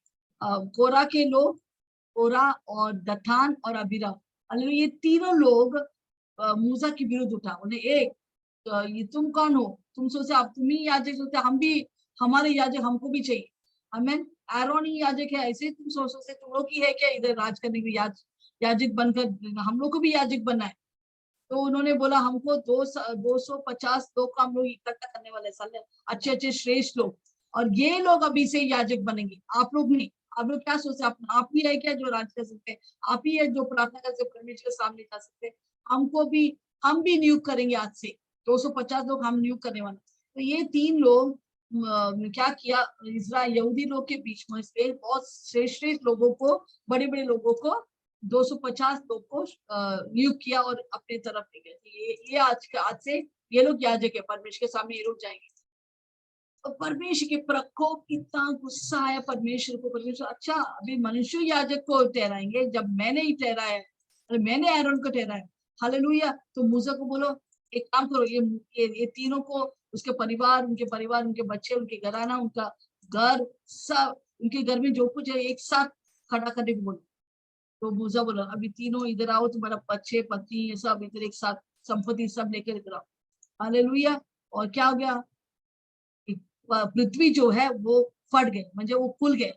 Speaker 1: कोरा के लोग, कोरा और दथान और अबीराम। हालेलुया। ये तीनों लोग मूसा के विरुद्ध उठा। उन्हें एक, ये तुम कौन हो? तुम सोचे अब तुम ही याजक सोचते, हम भी, हमारे याजक हमको भी चाहिए। हमें एरोन ही याजक है, ऐसे तुम सोचते तुम लोग ही है क्या इधर राज करने के याजक बनकर, हम लोग को भी याजक बनना है। तो उन्होंने बोला हमको 250 लोग का हम लोग इकट्ठा करने वाले साले, अच्छे अच्छे श्रेष्ठ लोग, और ये लोग अभी से याजक बनेंगे, आप लोग नहीं। आप लोग क्या सोचते, आप ही है क्या जो राज कर सकते हैं? आप ही है जो प्रार्थना कर सकते, परमेश्वर के सामने जा सकते हैं? हमको भी, हम भी नियुक्त करेंगे आज से, 250 लोग हम नियुक्त करने वाले। तो ये तीन लोग क्या किया, इस्राएल यहूदी लोग के बीच में से बहुत श्रेष्ठ श्रेष्ठ लोगों को, बड़े बड़े लोगों को, 250 लोग को नियुक्त किया और अपने तरफ ले गए। ये आज से ये लोग याजक है, परमेश्वर के सामने ये लोग जाएंगे। तो परमेश्वर के प्रकोप, कितना गुस्सा आया परमेश्वर को। परमेश्वर, अच्छा अभी मनुष्य याजक को ठहराएंगे, जब मैंने ही ठहराया, मैंने एरोन को ठहराया। हालेलुया। तो मूसा को बोलो एक काम करो, ये तीनों को, उसके परिवार, उनके बच्चे, उनके घराना, उनका घर, सब उनके घर में जो कुछ है एक साथ खड़ा करने को बोलो। तो मूसा बोला अभी तीनों इधर आओ, तुम्हारा बच्चे पत्नी ये सब इधर एक साथ, संपत्ति सब लेकर इधर आओ। हालेलुया। और क्या हो गया? पृथ्वी जो है वो फट गए, म्हणजे वो खुल गए,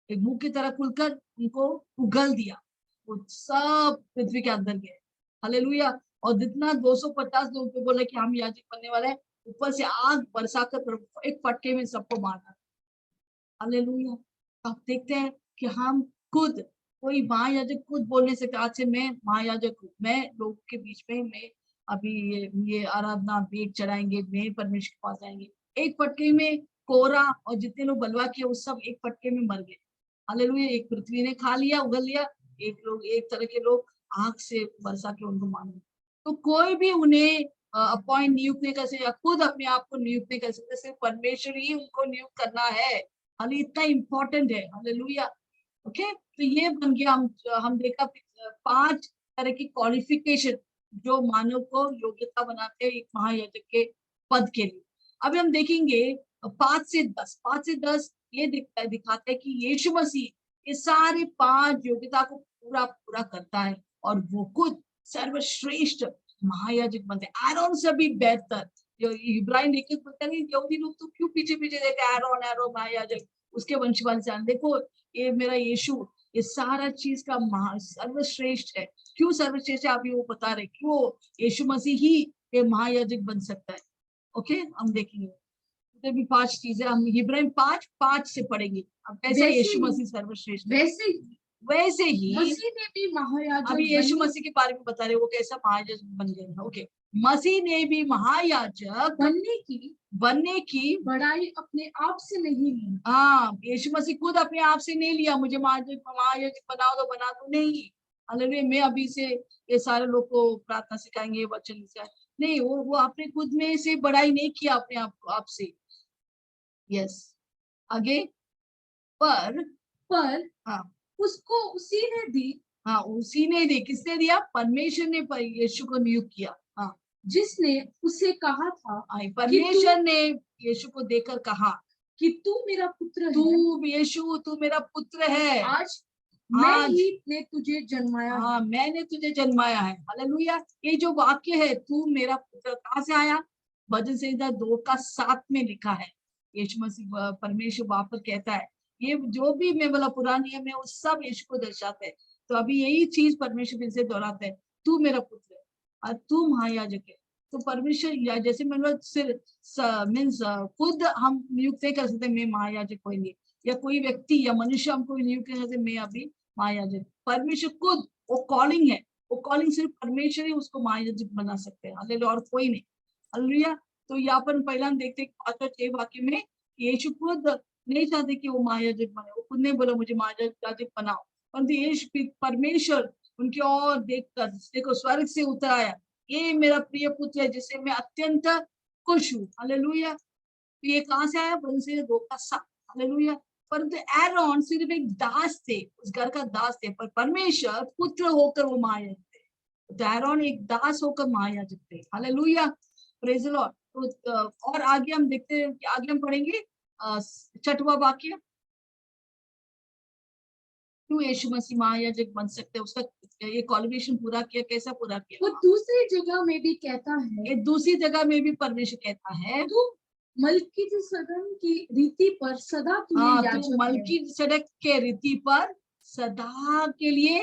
Speaker 1: एक मुंह की तरह खुलकर उनको उगल दिया, वो सब पृथ्वी के अंदर गए। हालेलुया। और जितना 250 लोगों को बोला कि हम याजक बनने वाले हैं, ऊपर से आग बरसाकर एक फटके में सबको मारना। हालेलुया। आप देखते हैं कि हम खुद, कोई महायाजक खुद बोलने से आज से मैं महायाजक हूँ, मैं लोगों के बीच में, मैं अभी ये आराधना भेंट चढ़ाएंगे, मैं परमेश्वर के पास आएंगे। एक फटके में कोरा और जितने लोग बलवा किए वो सब एक फटके में मर गए। हालेलुया। एक पृथ्वी ने खा लिया, उगल लिया, एक तरह के लोग आग से बरसा के उनको मार दिया। तो कोई भी उन्हें अपॉइंट नियुक्त नहीं कर सकते, या खुद अपने आप को नियुक्त नहीं कर सकते, सिर्फ परमेश्वर ही उनको नियुक्त करना है। हाले इतना इम्पोर्टेंट है। हालेलुया। ओके। तो ये बन गया, हम देखा 5 तरह की क्वालिफिकेशन जो मानव को योग्यता बनाते हैं एक महायाजक के पद के लिए। अभी हम देखेंगे 5 से 10 ये दिखाता है कि यीशु मसीह ये सारे 5 योग्यता को पूरा पूरा करता है, और वो खुद सर्वश्रेष्ठ महायाजक बनते हैं, आरोन से भी बेहतर। जो इब्राहिम लिखित बोलते हैं, यहूदी लोग तो क्यों पीछे पीछे देते, आरोन आरोन महायाजक, उसके वंशवाल से। देखो ये मेरा यीशु, ये सारा चीज का सर्वश्रेष्ठ है। क्यों सर्वश्रेष्ठ है अभी वो बता रहे, क्यों यीशु मसीह ही ये महायाजक बन सकता है। ओके, हम देखेंगे भी 5 चीजें, हम इब्राहिम 5:5 से पढ़ेंगे। अब कैसे यीशु मसीह सर्वश्रेष्ठ, वैसे ही
Speaker 2: मसीह ने भी महायाजक,
Speaker 1: अभी यीशु मसीह के बारे में बता रहे वो कैसा महायाजक बन गए। ओके, मसीह ने भी महायाजक बनने की
Speaker 2: बड़ाई अपने आप से नहीं ली।
Speaker 1: हाँ, यीशु मसीह खुद अपने आप से नहीं लिया, मुझे महायाजक बनाओ तो बना दो, नहीं। हालेलुया। मैं अभी से ये सारे लोग को प्रार्थना सिखाएंगे, वचन सिखाएंगे, नहीं। वो अपने खुद में से बड़ाई नहीं किया अपने आप से। यस, आगे। पर हाँ,
Speaker 2: उसको उसी ने दी।
Speaker 1: हाँ, उसी ने दी। किसने दिया? परमेश्वर ने यीशु को नियुक्त किया। हाँ,
Speaker 2: जिसने उसे कहा था,
Speaker 1: परमेश्वर ने यीशु को देकर कहा
Speaker 2: कि तू मेरा पुत्र
Speaker 1: है, यीशु तू मेरा पुत्र है,
Speaker 2: आज मैं ही ने तुझे जन्माया।
Speaker 1: हाँ, मैंने तुझे जन्माया है। हालेलुया। ये जो वाक्य है तू मेरा पुत्र, कहाँ से आया? भजन संहिता 2:7 में लिखा है। यीशु मसीह परमेश्वर वहां पर कहता है, ये जो भी मैं बोला पुराने नियम में वो सब यीशु को दर्शाते हैं। तो अभी यही चीज परमेश्वर फिर से दोहराते हैं, तू मेरा पुत्र है और तू महायाजक है। तो परमेश्वर या जैसे मतलब मीन्स खुद हम नियुक्त नहीं कर सकते मैं महायाजक कोई नहीं, या कोई व्यक्ति या मनुष्य हमको नियुक्त कर सकते मैं अभी महायाजक। परमेश्वर खुद वो कॉलिंग है, वो कॉलिंग सिर्फ परमेश्वर ही उसको महायाजक बना सकते हैं, हालेलुया, और कोई नहीं। हालेलुया। तो यहाँ पर पहला हम देखते हैं 5 और 6 वाक्य में यीशु खुद नहीं चाहते कि वो महायाजक बने, वो खुद नहीं बोला मुझे महायाजक बनाओ, परंतु यीशु परमेश्वर उनकी ओर देखकर देखो स्वर्ग से उतर आया, ये मेरा प्रिय पुत्र है जिससे मैं अत्यंत खुश हूँ। हालेलुया। तो ये कहाँ से आया? भजन संहिता 2:7। हालेलुया। परंतु एरोन सिर्फ एक दास थे, उस घर का दास थे, पर परमेश्वर पुत्र होकर वो महायाजक थे। तो एरोन एक दास होकर महायाजक थे। Hallelujah, praise the lord. तो और आगे हम देखते हैं, आगे हम पढ़ेंगे 6वां वाक्य, क्यों यीशु मसीह महायाजक बन सकते हैं, उसका ये क्वालिफिकेशन पूरा किया, कैसा पूरा किया?
Speaker 2: वो दूसरी जगह में भी कहता है,
Speaker 1: एक दूसरी जगह में भी परमेश्वर कहता है,
Speaker 2: तू मलकीसेदक की रीति पर सदा के लिए याजक है।
Speaker 1: मलकीसेदक के रीति पर सदा के लिए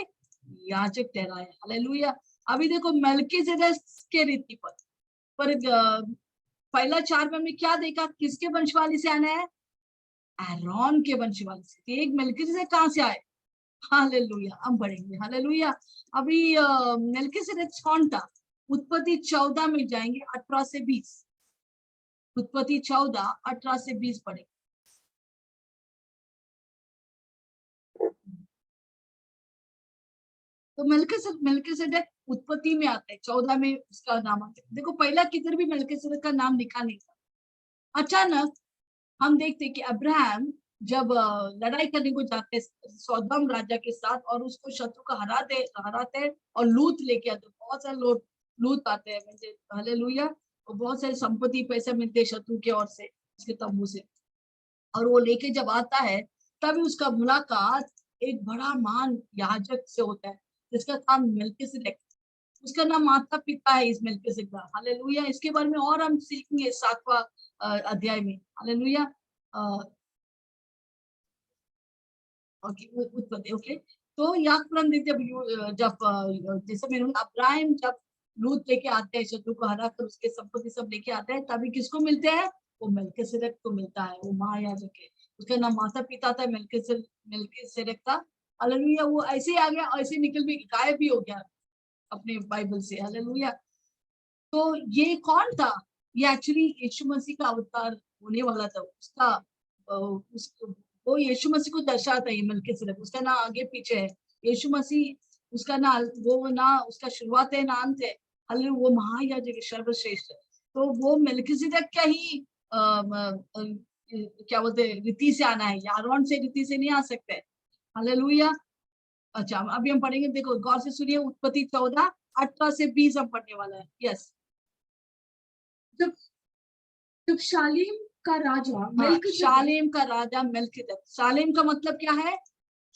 Speaker 1: याजक ठहराया। हालेलुया। अभी देखो मलकीसेदक के रीति पर पहला 4 में हमने क्या देखा, किसके वंशवाली से आना है? एरोन के वंशवाली से। एक मलकीसेदक कहाँ से आए? हालेलुया। हम पढ़ेंगे। हालेलुया। अभी मलकीसेदक कौन था? उत्पत्ति 14 में जाएंगे 18 से 20। उत्पत्ति 14 18 से 20 पढ़ेंगे। तो मलकीसेदक उत्पत्ति में आता है, 14 में उसका नाम आता है। देखो पहला किधर भी मलकीसेदक का नाम लिखा नहीं था। अचानक हम देखते कि अब्राहम जब लड़ाई करने को जाते सौदम राजा के साथ और उसको शत्रु को हराते हैं और लूत लेके आते, बहुत सारे लोग लूत आते हैं, हालेलुया, और बहुत सारी संपत्ति पैसे मिलते हैं शत्रु की ओर से, उसके तंबू से, और वो लेके जब आता है तभी उसका मुलाकात एक बड़ा महान याजक से होता है जिसका नाम मलकीसेदक, उसका नाम माता पिता है इस मलकीसेदक का। हालेलुया। इसके बारे में और हम सीखेंगे 7वां अध्याय में। हालेलुया। उत्पत्ति। ओके, तो यहाँ पर हम देखते जब जैसे मैंने अब्राहम जब लूत लेके आते हैं, शत्रु को हरा कर उसके संपत्ति सब लेके आते हैं, तभी किसको मिलते हैं? वो मलकीसेदक को मिलता है, वो महायाजक है। उसका नाम माता पिता था मलकीसेदक था। हालेलुया। वो ऐसे ही आ गया, ऐसे निकल भी गायब भी हो गया अपने बाइबल से। हालेलुया। तो ये कौन था? ये एक्चुअली यीशु मसीह का अवतार होने वाला था। वो यीशु मसीह को दर्शाता है। मलकीसेदक उसका ना आगे पीछे है, यीशु मसीह उसका ना वो ना उसका शुरुआत है ना अंत है। हालेलुया। वो महायाजक सर्वश्रेष्ठ है। तो वो मलकीसेदक क्या ही क्या बोलते हैं रीति से आना है, आरोन से रीति से नहीं आ सकते। हालेलुया। अच्छा, अभी हम पढ़ेंगे, देखो गौर से सुनिए, उत्पत्ति 14 18 से 20 हम पढ़ने वाला है। यस।
Speaker 2: जब शालेम का राजा
Speaker 1: शालेम का राजा मलकीसेदक, शालेम का मतलब क्या है?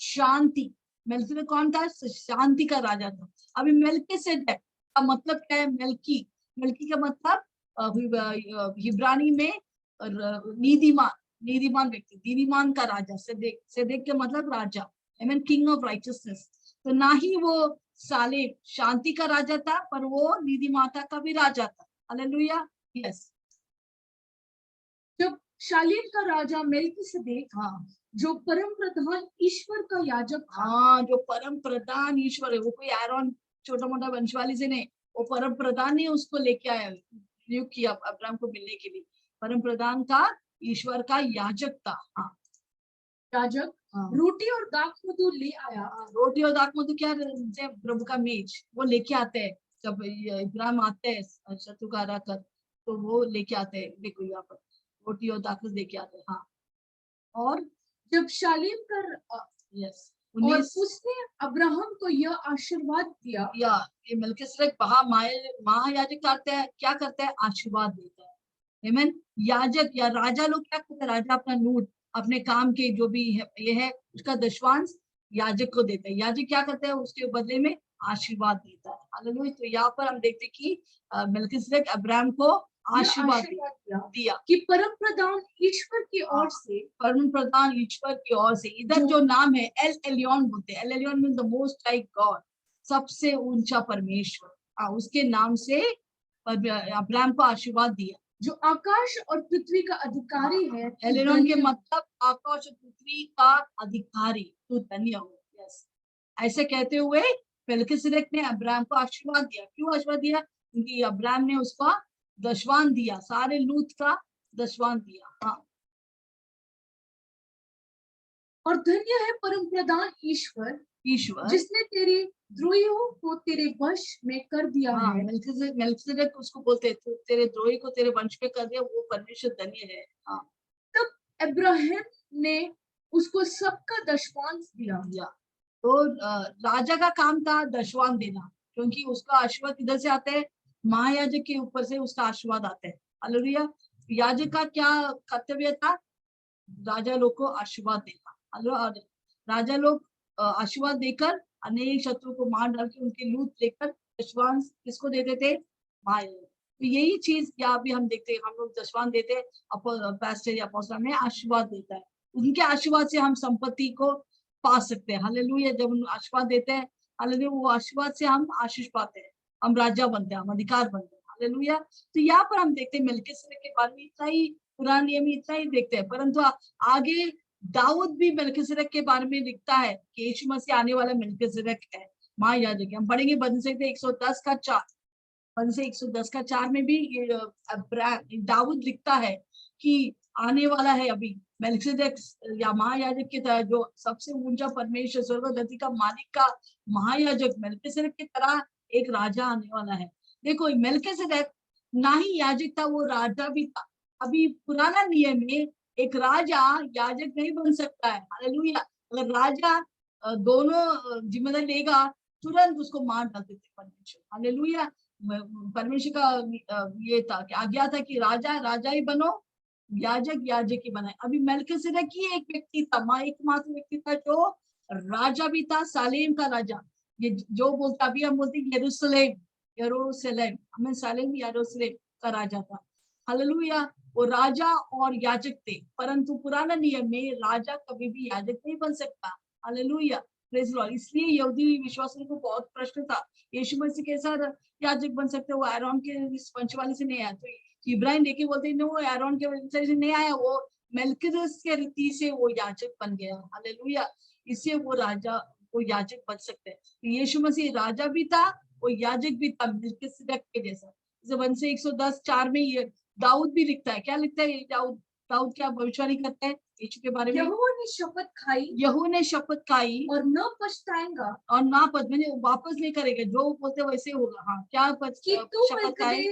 Speaker 1: शांति। मलकीसेदक कौन था? शांति का राजा था। अभी मलकीसेदक का मतलब क्या है? मलकी, मलकी का मतलब हिब्रानी में नीतिमान, नीतिमान व्यक्ति, नीतिमान का राजा। सेदेक, सेदेक के मतलब राजा, I mean king of righteousness. तो ना ही वो शालेम शांति का राजा था, पर वो नीतिमाता का भी राजा था। हालेलुया। यस।
Speaker 2: जब शालेम का राजा मलकीसेदक, जो परम प्रधान ईश्वर का याजक था,
Speaker 1: जो परम प्रधान ईश्वर है, वो कोई आरोन छोटा मोटा वंशवाली से नहीं, वो परम प्रधान ही उसको लेके आया, नियुक्त किया अब्राहम को मिलने के लिए। परम प्रधान का ईश्वर का याजक था।
Speaker 2: याजक रोटी और दाख मधु ले आया।
Speaker 1: रोटी और दाख मधु क्या? प्रभु का मेज वो लेके आते हैं जब इब्राहिम आते हैं शत्रु का हरा कर, तो वो लेके आते हैं। देखो यहाँ पर रोटी और दाख लेके आते हैं। हाँ, और
Speaker 2: जब शालेम कर
Speaker 1: यस
Speaker 2: और उसने अब्राहम को यह आशीर्वाद दिया,
Speaker 1: या ये मलकीसेदक महायाजक करते हैं, क्या करते हैं? आशीर्वाद देता है। आमीन। याजक या राजा लोग क्या करते हैं? राजा अपना लूट अपने काम के जो भी है, ये है उसका दशवांश याजक को देता है। याजक क्या करते हैं? उसके बदले में आशीर्वाद देता है। हालेलुया। तो यहाँ पर हम देखते हैं कि मलकीसेदक अब्राहम को आशीर्वाद दिया
Speaker 2: कि परम प्रधान ईश्वर की ओर से,
Speaker 1: परम प्रधान ईश्वर की ओर से। इधर जो नाम है एल एलियन बोलते हैं, L alien mean the most high God, सबसे ऊंचा परमेश्वर, उसके नाम से अब्राहम को आशीर्वाद दिया।
Speaker 2: जो आकाश और पृथ्वी का अधिकारी है।
Speaker 1: एलियन के मतलब आकाश और पृथ्वी का अधिकारी, तू धन्य हो। यस, ऐसे कहते हुए मेल्किसेदेक ने अब्राहम को आशीर्वाद दिया। क्यों आशीर्वाद दिया? क्योंकि अब्राहम ने उसका दशवान दिया, सारे लूत का दशवान दिया। हाँ,
Speaker 2: और धन्य है परम प्रधान ईश्वर जिसने तेरी द्रोहियों को तेरे वश में कर दिया है।
Speaker 1: मेल्किसेदेक उसको बोलते हैं, तेरे द्रोही को तेरे वंश में कर दिया, वो परमेश्वर धन्य है। हाँ,
Speaker 2: तब अब्राहम ने उसको सबका दशवांश दिया।
Speaker 1: तो राजा का काम था दशवान देना, क्योंकि उसका आशीर्वाद किधर से आता है? महायाजक के ऊपर से उसका आशीर्वाद आता है। हालेलुया। याजक का क्या कर्तव्य था? राजा लोग को आशीर्वाद देना। राजा लोग आशीर्वाद देकर अनेक शत्रु को मार डाल के उनके लूट लेकर दशवांश किसको देते थे? महायाजक। तो यही चीज यहाँ भी हम देखते हैं, हम लोग दशवान देते हैं, पास्टर या अपोस्टल में आशीर्वाद देता है, उनके आशीर्वाद से हम संपत्ति को पा सकते हैं। हालेलुया। जब हम आशीर्वाद देते हैं, हालेलुया, वो आशीर्वाद से हम आशीष पाते हैं, हम राजा बनते हैं, हम अधिकार बनते हैं। हालेलुया। तो यहाँ पर हम देखते हैं मेल्किसेदेक के बारे में इतना ही, पुराने नियम में इतना ही देखते हैं, परंतु आगे दाऊद भी मेल्किसेदेक के बारे में लिखता है कि यीशु मसीह आने वाला मेल्किसेदेक है, महायाजक है। हम पढ़ेंगे बदन 110 का 4, बदन 110 का 4 में भी ये दाऊद लिखता है कि आने वाला है अभी मेल्किसेदेक या महायाजक की तरह, जो सबसे ऊंचा परमेश्वर स्वर्ग धरती का मालिक का महायाजक मेल्किसेदेक की तरह एक राजा आने वाला है। देखो, मेल्किसेदेक ना ही याजक था, वो राजा भी था। अभी पुराना नियम में एक राजा याजक नहीं बन सकता है। हालेलुया। अगर राजा दोनों जिम्मेदारी लेगा, तुरंत उसको मार डालते थे परमेश्वर। हालेलुया। परमेश्वर का ये था कि आज्ञा था कि राजा ही बनो, याजक ही बनाए। अभी मेल्किसेदेक ही एक व्यक्ति था, एकमात्र व्यक्ति था जो राजा भी था, सालेम का राजा। ये जो बोलता, अभी हम बोलते यरूशलेम, हमें सालेम यरूशलेम का राजा था। हालेलुया। वो राजा और याजक थे, परंतु पुराना नियम में राजा कभी भी याजक नहीं बन सकता। Hallelujah, praise Lord. इसलिए यहूदी विश्वासियों को बहुत प्रश्न था, यीशु मसीह कैसा याजक बन सकते? वो आरोन के पंचवाली से नहीं आया। तो इब्राहिम देखे बोलते हैं, वो आरोन के वंश से नहीं आया, वो मेल्किसेदेक के रीति से वो याजक बन गया। हालेलुया। इससे वो राजा, वो याजक बन सकते हैं। तो यीशु मसीह राजा भी था, वो याजक भी था, मेल्किसेदेक के जैसा। जैसे वंश 110:4 में ये दाऊद भी लिखता है। क्या लिखता है दाऊद क्या भविष्यवाणी करता है यीशु के बारे में?
Speaker 2: यहोवा ने शपथ खाई
Speaker 1: और
Speaker 2: न पछताएगा,
Speaker 1: और ना मैंने वापस नहीं करेगा, जो बोलते वैसे होगा। हाँ, क्या शपथ खाई?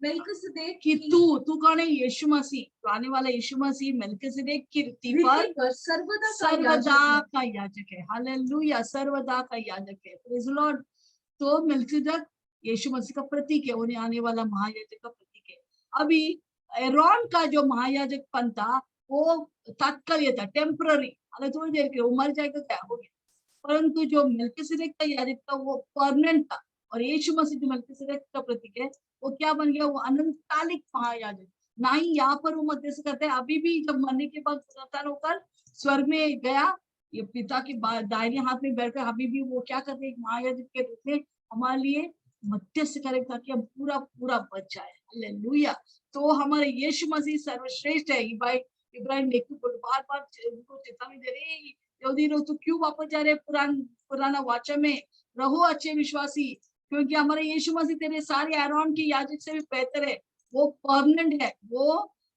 Speaker 2: मेल्किसेदेक
Speaker 1: कि तू कौन है? यीशु मसीह, तो आने वाला यीशु मसीह मेल्किसेदेक की रीति पर सर्वदा का याजक है। हालेलुया, सर्वदा का याजक है। Praise Lord. तो मेल्किसेदेक यीशु मसीह का प्रतीक है, उन्हें आने वाला महायाजक का प्रतीक है। अभी एरोन का जो महायाजकपन था वो तात्कालिक था, टेम्पररी, थोड़ी देर के, वो मर जाएगा क्या हो गया। परंतु जो मेल्किसेदेक का याजक था वो परमानेंट था, और यीशु मसीह जो मेल्किसेदेक का प्रतीक है वो क्या बन गया? वो अनंतकालिक महायाजक। ना ही यहाँ पर वो मध्यस्थ करते हैं, अभी भी जब मरने के बाद पुनरुत्थान होकर स्वर्ग में गया, ये पिता के दाहिने हाथ में बैठकर अभी भी वो क्या करते हैं? महायाजक के रूप में हमारे लिए मध्यस्थ करें, ताकि हम पूरा पूरा बच जाए। हालेलुया। तो हमारे यीशु मसीह सर्वश्रेष्ठ है। इब्राहिम लेखक बार बार उनको चेतावनी दे रहे हैं, यहूदी लोग तो क्यों वापस जा रहे पुराना वाचा में? रहो अच्छे विश्वासी, क्योंकि हमारे यीशु मसीह तेरे सारे आरोन की याजक से भी बेहतर है। वो परमानेंट है, वो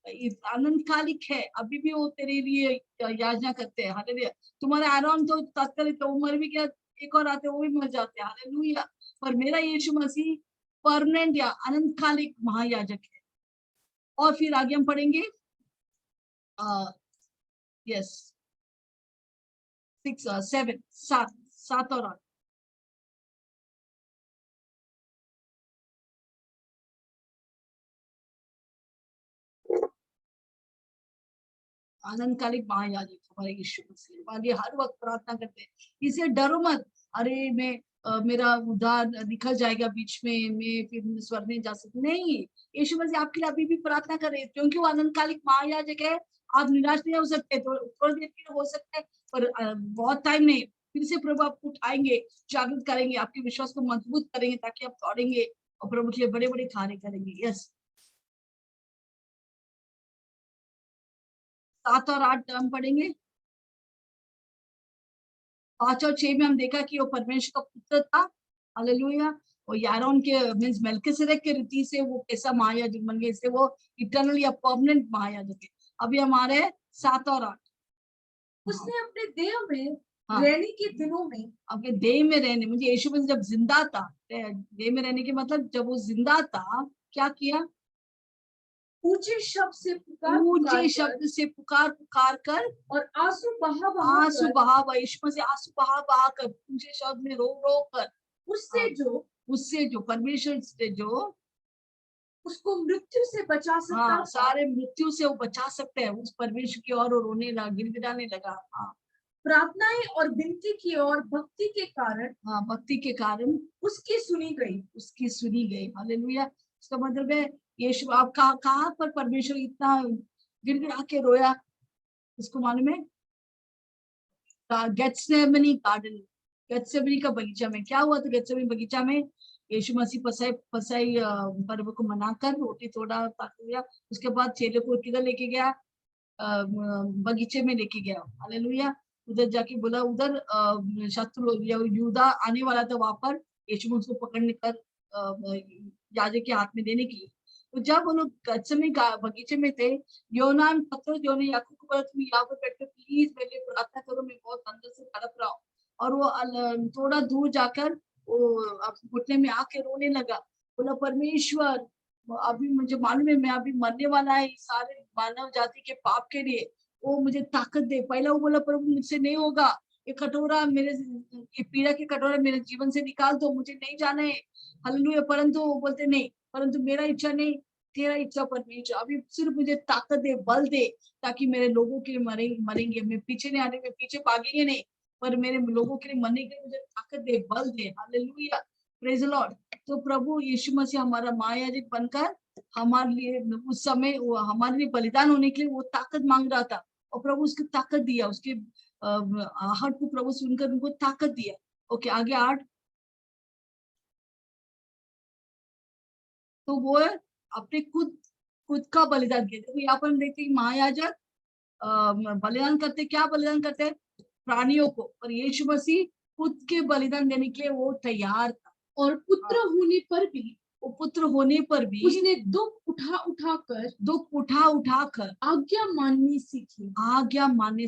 Speaker 1: अनंतकालिक है, अभी भी वो तेरे लिए याचना करते हैं। हालेलुया। तुम्हारे आरोन तो तात्कालिक, वो मर भी गया, एक और आते वो भी मर जाते हैं। हालेलुया। पर मेरा यीशु मसीह परमानेंट या अनंतकालिक महायाजक है। और फिर आगे हम पढ़ेंगे यस 6 7 7 और 8। आनंदकालिक महायाजक हमारे यीशु मसीह, आगे हर वक्त प्रार्थना करते हैं, इसे डरो मत। अरे मैं मेरा उद्धार निकल जाएगा बीच में, मैं फिर स्वर्ग में जा सकती नहीं। यीशु मसीह आपके लिए अभी भी प्रार्थना कर रहे हैं, क्योंकि वो अनंतकालिक महायाजक है। आप निराश नहीं हो सकते, तो थोड़ी देर के लिए हो सकता है, पर बहुत टाइम नहीं। फिर से प्रभु आपको उठाएंगे, जागृत करेंगे, आपके विश्वास को मजबूत करेंगे, ताकि आप दौड़ेंगे और प्रभु के लिए बड़े बड़े कार्य करेंगे। यस, 7 और 8 हम पढ़ेंगे। 5 और 6 में हम देखा कि वो परमेश्वर का पुत्र था। हालेलुया। और यारोन के मींस मेल्किसेदेक के रीति से वो कैसा महायाजक बन गए, इससे वो इटर्नल या परमानेंट महायाजक है। अभी हमारे 7 और 8।
Speaker 2: उसने अपने देह में
Speaker 1: हाँ,
Speaker 2: रहने के दिनों में,
Speaker 1: आपके देह में रहने, मुझे यीशु मसीह जब जिंदा था, देह में रहने के मतलब जब वो जिंदा था, क्या किया?
Speaker 2: ऊंचे शब्द से पुकार
Speaker 1: ऊंचे शब्द से पुकार पुकार कर
Speaker 2: और आंसू बहा
Speaker 1: आंसू बहा बहा, यीशु मसीह आंसू बहा बहा कर, ऊंचे शब्द में रो रो कर उससे जो परमेश्वर से जो
Speaker 2: उसको मृत्यु से बचा सकता
Speaker 1: हाँ,
Speaker 2: था,
Speaker 1: सारे मृत्यु से वो बचा सकते हैं, उस परमेश्वर की ओर रोने लगा, गिड़गिड़ाने लगा। हाँ,
Speaker 2: प्रार्थनाएं और विनती की और भक्ति के कारण,
Speaker 1: हाँ, भक्ति के कारण
Speaker 2: उसकी सुनी गई।
Speaker 1: हालेलुया। इसका मतलब है यीशु, आप कहाँ पर परमेश्वर इतना गिड़गिड़ा के रोया, इसको मालूम है? गेत्सेमनी गार्डन, गेत्सेमनी का बगीचा में क्या हुआ था? गेत्सेमनी बगीचा में यीशु मसीह फसाई पर्व को मनाकर रोटी थोड़ा दिया, उसके बाद चेले को किधर लेके गया? बगीचे में लेके गया। हालेलुया। उधर जाके बोला, उधर शत्रु यूदा आने वाला था वहां पर, यीशु उसको पकड़ने कर याजक के हाथ में देने के लिए। तो जब वो लोग गत्सेमनी बगीचे में थे, योनान पतरस जो ने याकूब को बोला, तुम यहाँ पर बैठ कर प्लीज मेरे लिए प्रार्थना करो, मैं बहुत अंदर से तड़प रहा हूँ। और वो थोड़ा दूर जाकर वो घुटने में आके रोने लगा, बोला, परमेश्वर अभी मुझे मालूम है मैं अभी मरने वाला है सारे मानव जाति के पाप के लिए, वो मुझे ताकत दे। पहला वो बोला, प्रभु मुझसे नहीं होगा, ये कटोरा मेरे, ये पीड़ा के कटोरा मेरे जीवन से निकाल दो, मुझे नहीं जाना है। हालेलुया। परंतु वो बोलते नहीं, परंतु मेरा इच्छा नहीं, तेरा इच्छा परमेश्वर, अभी सिर्फ मुझे ताकत दे, बल दे, ताकि मेरे लोगों के लिए मरेंगे, मैं पीछे नहीं आने में, पीछे भागेंगे नहीं, पर मेरे लोगों के लिए मरने के लिए मुझे ताकत दे, बल दे। Hallelujah, praise the lord. तो प्रभु यीशु मसीह हमारा महायाजक बनकर हमारे लिए उस समय वो हमारे लिए बलिदान होने के लिए वो ताकत मांग रहा था, और प्रभु उसको ताकत दिया, उसके आहट को प्रभु सुनकर उनको ताकत दिया। ओके, आगे 8। तो वो अपने खुद का बलिदान किया। देखो यहाँ पर हम देखते हैं महायाजक बलिदान करते, क्या बलिदान करते हैं? प्राणियों को। और यीशु मसीह खुद के बलिदान देने के लिए वो तैयार था।
Speaker 2: और पुत्र होने पर भी,
Speaker 1: वो पुत्र होने पर भी
Speaker 2: उसने दुख उठा उठा कर आज्ञा माननी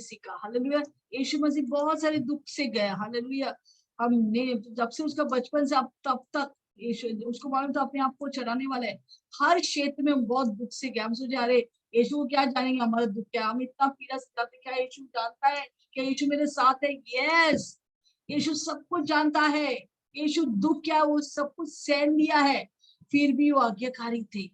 Speaker 2: सीखा। हालेलुया। यीशु मसीह बहुत सारे दुख से गया। हालेलुया। हमने जब से उसका बचपन से अब तब तक यीशु, उसको मालूम था अपने आप को चढ़ाने वाला है, हर क्षेत्र में बहुत दुख से गया। हम सोचे अरे यीशु को क्या जानेंगे हमारा दुख क्या, हम इतना पीड़ा सताते, क्या यीशु जानता है? क्या यीशु मेरे साथ है? यस, यीशु सब कुछ जानता है। यीशु दुख क्या वो सब कुछ सहन लिया है, फिर भी वो आज्ञाकारी थे,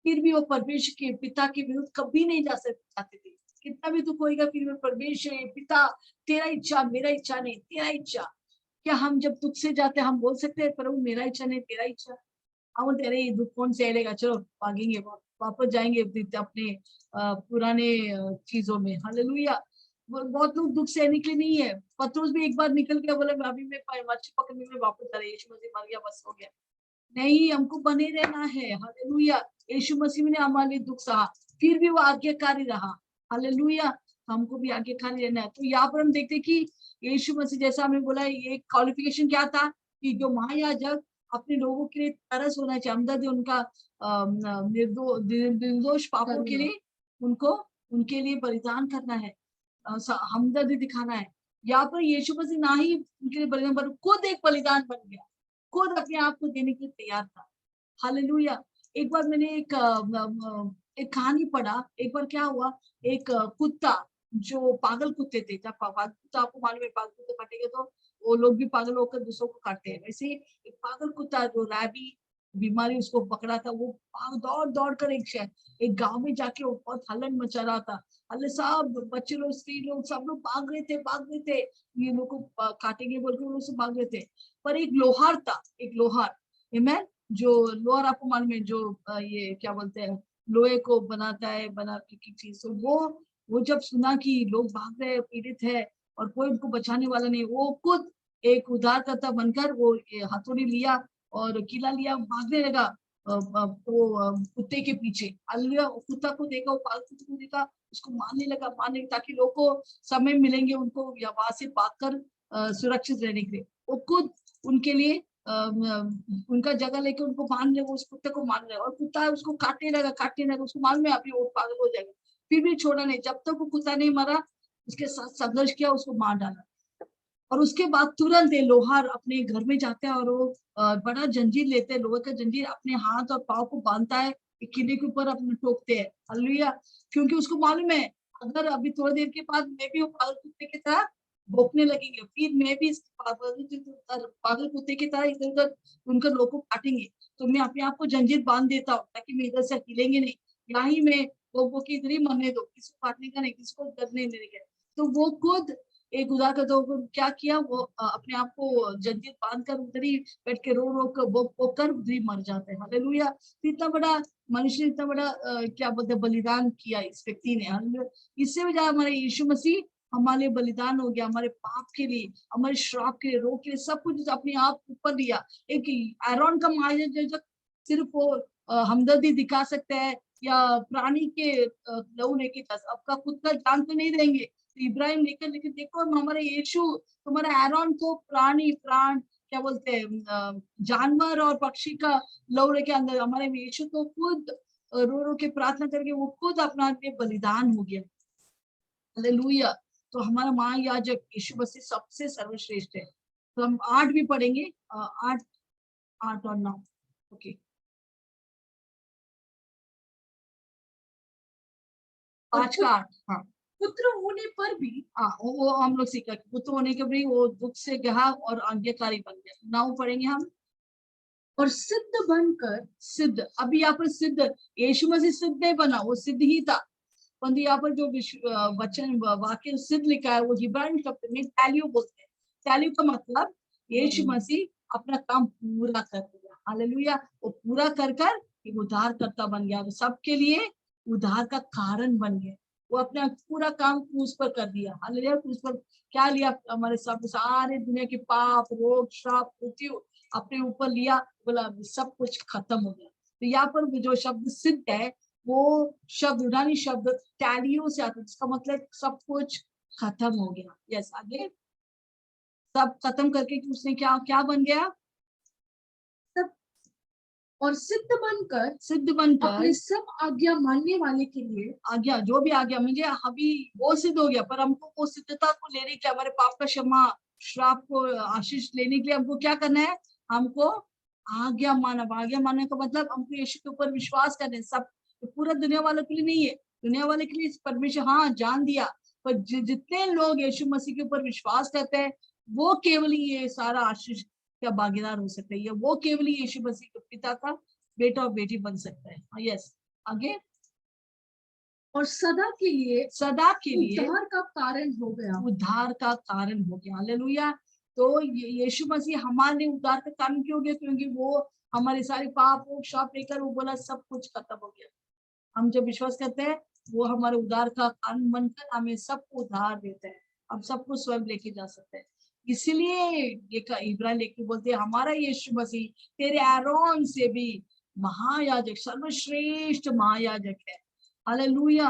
Speaker 2: फिर भी वो परमेश्वर के पिता के विरुद्ध कभी नहीं जा सकते थे। कितना भी दुख होएगा, फिर भी परमेश्वर पिता, तेरा इच्छा मेरा इच्छा नहीं, तेरा इच्छा। क्या हम जब दुख से जाते हम बोल सकते हैं प्रभु मेरा इच्छा नहीं तेरा इच्छा? हम बोलते अरे ये दुख कौन सहेलेगा, चलो भागेंगे, वापस जाएंगे अपने पुराने चीजों में। हालेलुया। बहुत लोग दुख सहने के लिए नहीं है। पतरस भी एक बार निकल गया, बोला अभी मैं मच्छी पकड़ने के लिए वापस आ रहा, यीशु मसीह मर गया, बस हो गया। नहीं, हमको बने रहना है। हालेलुया। यीशु मसीह ने हमारे लिए दुख सहा, फिर भी वो आज्ञाकारी रहा। हालेलुया। हमको भी आज्ञाकारी रहना है। तो यहाँ पर हम देखते हैं कि यीशु मसीह, जैसा हमने बोला, ये क्वालिफिकेशन क्या था कि जो महायाजक अपने लोगों के लिए तरस होना चाहिए, हमदर्द उनका निर्दोष पापों के लिए उनको उनके लिए बलिदान करना है, हमदर्दी दिखाना है। यहाँ पर यीशु मसीह ना ही उनके लिए बलिदान, पर खुद एक बलिदान बन गया, खुद अपने आप को देने के लिए तैयार था। हालेलुया। एक बार मैंने एक कहानी पढ़ा। एक बार क्या हुआ, एक कुत्ता, जो पागल कुत्ते थे, जब पागल कुत्ता, आपको मालूम है पागल कुत्ते काटेंगे तो वो लोग भी पागल होकर दूसरों को काटते हैं, वैसे एक पागल कुत्ता जो रैबी बीमारी उसको पकड़ा था, वो दौड़ दौड़ कर एक गांव में जाके वो बहुत हलन मचा रहा था। अल्लाह सब बच्चे लोग, स्त्री लोग, सब लोग भाग रहे थे, ये लोग को काटेंगे बोल के वो लोग सब भाग रहे थे। पर एक लोहार था, एक लोहार, आमेन, जो लोहार आपको मालूम है, जो ये क्या बोलते हैं, लोहे को बनाता है, बना की चीज। तो वो जब सुना कि लोग भाग रहे हैं, पीड़ित है और कोई उनको बचाने वाला नहीं, वो खुद एक उद्धारकर्ता बनकर वो हथौड़ी लिया और किला लिया, भागने लगा कुत्ते के पीछे। हालेलुया, कुत्ता को देखा, वो पालतू कुत्ते को देखा, उसको मारने ताकि लोग को समय मिलेंगे उनको या वहां से भागकर सुरक्षित रहने के लिए। वो खुद उनके लिए उनका जगह लेके उनको बांध ले, उस कुत्ते को मार रहे और कुत्ता उसको काटने लगा, उसको मालूम है अभी वो पागल हो जाएगा, फिर भी छोड़ा नहीं। जब तक वो कुत्ता नहीं मरा, उसके साथ संघर्ष किया, उसको मार डाला। और उसके बाद तुरंत ये लोहार अपने घर में जाता है और वो बड़ा जंजीर लेते हैं, लोहे का जंजीर, अपने हाथ और पाँव को बांधता है, किले के ऊपर अपने ठोकते हैं। हालेलुया, क्योंकि उसको मालूम है अगर अभी थोड़ी देर के बाद मैं भी वो पागल कुत्ते की तरह भौंकने लगेंगे, फिर मैं भी इस पागल कुत्ते की तरह इधर उधर उनके लोग को काटेंगे, तो मैं अपने आप को जंजीर बांध देता हूँ ताकि मैं इधर से हिलेंगे नहीं, यहाँ ही मैं लोगों की इधर ही मरने दो, किसी को काटने का नहीं, किसी को डरने नहीं देंगे। तो वो खुद एक उदार का तो क्या किया, वो अपने आप को जंजीर बांध कर उधर ही बैठ के रो कर वो कर उधर ही मर जाते हैं। हालेलुया, इतना बड़ा मनुष्य ने इतना बड़ा क्या बोलते हैं बलिदान किया इस व्यक्ति ने। हालेलुया, इससे वजह हमारे यीशु मसीह हमारे लिए बलिदान हो गया, हमारे पाप के लिए, हमारे श्राप के लिए, रोग के लिए, सब कुछ अपने आप ऊपर लिया। एक आयरन का महायाजक सिर्फ वो हमदर्दी दिखा सकता है या प्राणी के लहू लेके आपका खुद का जान तो नहीं देंगे। तो इब्राहिम लेकिन देखो हमारे यीशु, तुम्हारे आयरन को प्राण क्या बोलते हैं जानवर और पक्षी का लहू लेके अंदर, हमारे यीशु तो खुद रो रो के प्रार्थना करके वो खुद अपना बलिदान हो गया। हालेलुया, तो हमारा महायाजक यीशु मसीह सबसे सर्वश्रेष्ठ है। तो हम 8 भी पढ़ेंगे, 8 8 और 9। ओके, 5 का 8। हाँ,
Speaker 1: पुत्र होने पर भी,
Speaker 2: हाँ वो हम लोग सीखा, पुत्र होने के भी वो दुख से गया और आज्ञाकारी बन गया। 9 पढ़ेंगे हम।
Speaker 1: और सिद्ध बनकर,
Speaker 2: सिद्ध, अभी यहाँ पर सिद्ध, यीशु मसीह सिद्ध नहीं बना, वो सिद्ध ही था। परंतु यहाँ पर जो वचन वाक्य सिद्ध लिखा है वो हिब्रानी शब्द में टैलियो बोलते हैं। टैलियो का मतलब यीशु मसीह अपना काम पूरा कर दिया। हालेलुया, वो पूरा कर कर एक उद्धारकर्ता बन गया, सबके लिए उद्धार का कारण बन गया। वो अपना पूरा काम क्रूस पर कर दिया। हालेलुया, क्रूस पर क्या लिया, हमारे सब सारे दुनिया के पाप, रोग, श्राप, मृत्यु अपने ऊपर लिया, बोला सब कुछ खत्म हो गया। तो यहाँ पर जो शब्द सिद्ध है वो शब्द यूनानी शब्द टैलियो से आता है, जिसका मतलब सब कुछ खत्म हो गया। यस, आगे सब खत्म करके उसने क्या क्या बन गया,
Speaker 1: सब और सिद्ध
Speaker 2: बनकर
Speaker 1: अपने सब आज्ञा मानने वाले के लिए,
Speaker 2: आज्ञा जो भी आज्ञा मुझे अभी वो सिद्ध हो गया, पर हमको वो सिद्धता को लेने के, हमारे पाप का क्षमा, श्राप को आशीष लेने के लिए हमको क्या करना है, हमको आज्ञा मानने का मतलब हमको यीशु के ऊपर विश्वास करना है। सब पूरा दुनिया वालों के लिए नहीं है, दुनिया वाले के लिए परमेश्वर हाँ जान दिया, पर जितने लोग यीशु मसीह के ऊपर विश्वास करते हैं वो केवल ही ये सारा आशीष का भागीदार हो सकते हैं, वो केवल ही यीशु मसीह के पिता का बेटा और बेटी बन सकता है। यस, आगे
Speaker 1: और सदा के लिए उद्धार का कारण हो गया,
Speaker 2: उद्धार का कारण हो गया। हालेलुया, तो यीशु मसीह हमारे लिए उद्धार का कारण क्यों हो गया, क्योंकि वो हमारे सारे पाप और श्राप लेकर वो बोला सब कुछ खत्म हो गया। हम जब विश्वास करते हैं वो हमारे उद्धार का कारण बनकर हमें सबको उद्धार देता है, हम सबको स्वयं लेके जा सकते हैं। इसलिए ये इब्राहिम लेके बोलते हैं हमारा यीशु मसीह तेरे आरोन से भी महायाजक, सर्वश्रेष्ठ महायाजक है। हालेलुया,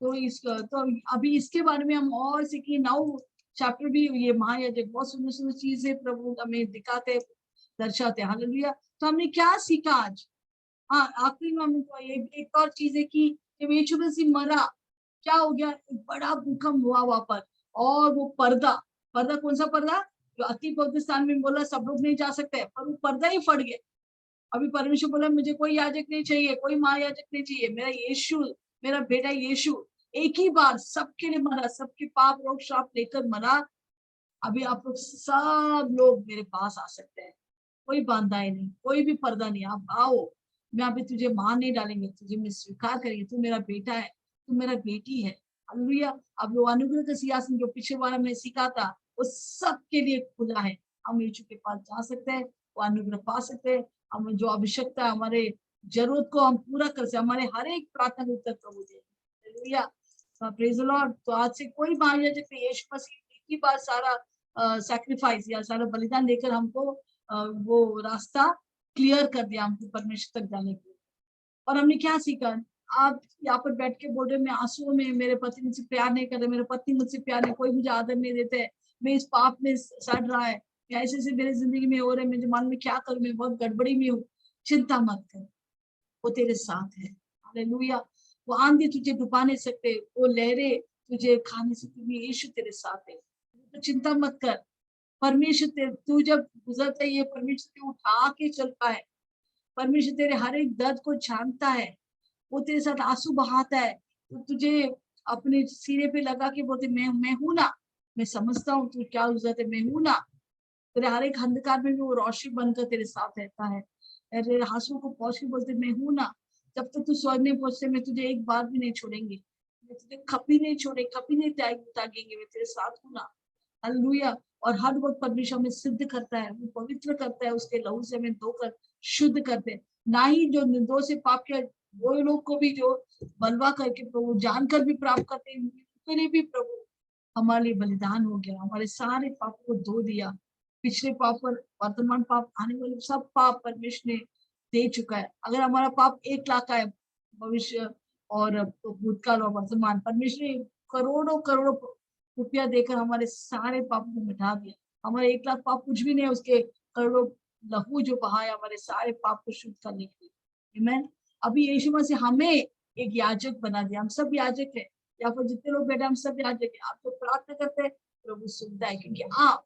Speaker 2: तो अभी इसके बारे में हम और सीखिए। 9 चैप्टर भी ये महायाजक बहुत सुंदर सुंदर चीजें प्रभु हमें दिखाते दर्शाते। हालेलुया, तो हमने क्या सीखा आज। हाँ, आखिरी में हमको एक और चीज है कि जब यीशु मसीह मरा क्या हो गया, एक बड़ा भूकंप हुआ वहां पर, और वो पर्दा कौन सा पर्दा, जो अति पवित्र स्थान में बोला सब लोग नहीं जा सकते, पर वो पर्दा ही फट गया। अभी परमेश्वर बोला मुझे कोई याजक नहीं चाहिए, कोई महायाजक नहीं चाहिए, मेरा यीशु, मेरा बेटा यीशु एक ही बार सबके लिए मरा, सबके पाप रोग श्राप लेकर मरा। अभी आप लोग सब लोग मेरे पास आ सकते हैं, कोई बांधाई नहीं, कोई भी पर्दा नहीं। आप आओ, मैं अभी तुझे मार नहीं डालेंगे, तुझे मैं स्वीकार करेंगे, तू मेरा बेटा है, तू मेरा बेटी है। हालेलुया। अब वो अनुग्रह का सिंहासन जो पिछले बार हमने सीखा था, वो सबके लिए खुला है। हम यीशु के पास जा सकते हैं, वो अनुग्रह पा सकते हैं। हमें जो आवश्यकता है, हमारे जरूरत को हम पूरा कर सकते, हमारे हर एक प्रार्थना के उत्तर प्रभु दे। हालेलुया। Praise the lord. तो आज से कोई महायाजक नहीं, यीशु मसीह एक ही बार सारा सैक्रिफाइस या सारा बलिदान देकर हमको वो रास्ता क्लियर कर दिया हमको परमेश्वर तक जाने के लिए। और हमने क्या सीखा? आप यहाँ पर बैठ के बोल रहे मैं आंसुओं में, मेरे पति मुझसे प्यार नहीं कर रहे, मेरे पति मुझसे प्यार नहीं, कोई मुझे आदर नहीं देते, मैं इस पाप में सड़ रहा है, या ऐसे ऐसे मेरे जिंदगी में हो रहे, मुझे मन में क्या करूं, मैं बहुत गड़बड़ी में हूँ। चिंता मत कर, वो तेरे साथ है। हालेलुया। वो आंधी तुझे डुबा नहीं सकते, वो लहरें तुझे खा नहीं सकती, यीशु तेरे साथ है। तो चिंता मत कर। परमेश्वर तू जब गुजरता है, ये परमेश्वर ते उठा के चलता है। परमेश्वर तेरे हर एक दर्द को जानता है, वो तेरे साथ आंसू बहाता है। तो तुझे अपने सीने पे लगा के बोलते मैं हूं ना, मैं समझता हूँ तू क्या गुजरते, मैं हूं ना। तेरे हर एक अंधकार में भी वो रोशनी बनकर तेरे साथ रहता है। तेरे आंसू को पहुंच के बोलते मैं हूं ना, जब तक तू स्वर्ग नहीं पहुंचते मैं तुझे एक बार भी नहीं छोड़ेंगे, मैं तुझे कभी नहीं छोड़ेंगे, कभी नहीं त्यागेंगे, मैं तेरे साथ हूं ना। हालेलुया। और हर वक्त परमेश्वर हमें सिद्ध करता है, वो पवित्र करता है, उसके लहू से हमें धोकर शुद्ध करते हैं। ना ही जो निर्दोष से पाप किया वो लोग को भी जो बलवा करके प्रभु जानकर भी प्राप्त करते हैं, उनके लिए भी प्रभु हमारे लिए बलिदान हो गया, हमारे सारे पापों को धो दिया। पिछले पाप और वर्तमान पाप, आने वाले सब पाप परमेश्वर ने दे चुका है। अगर हमारा पाप 1 लाख का है, भविष्य और भूतकाल और वर्तमान, परमेश्वर ने करोड़ों करोड़ों रुपया देकर हमारे सारे पापों को मिटा दिया। हमारे 1 लाख पाप कुछ भी नहीं, उसके करोड़ों लहू जो बहाया हमारे सारे पाप को शुद्ध करने के लिए। आमीन। अभी यीशु मसीह हमें एक याजक बना दिया, हम सब याजक है। यहाँ पर जितने लोग बैठे हम सब याजक है। आप तो प्रार्थना करते हैं, प्रभु सुनता है, क्योंकि आप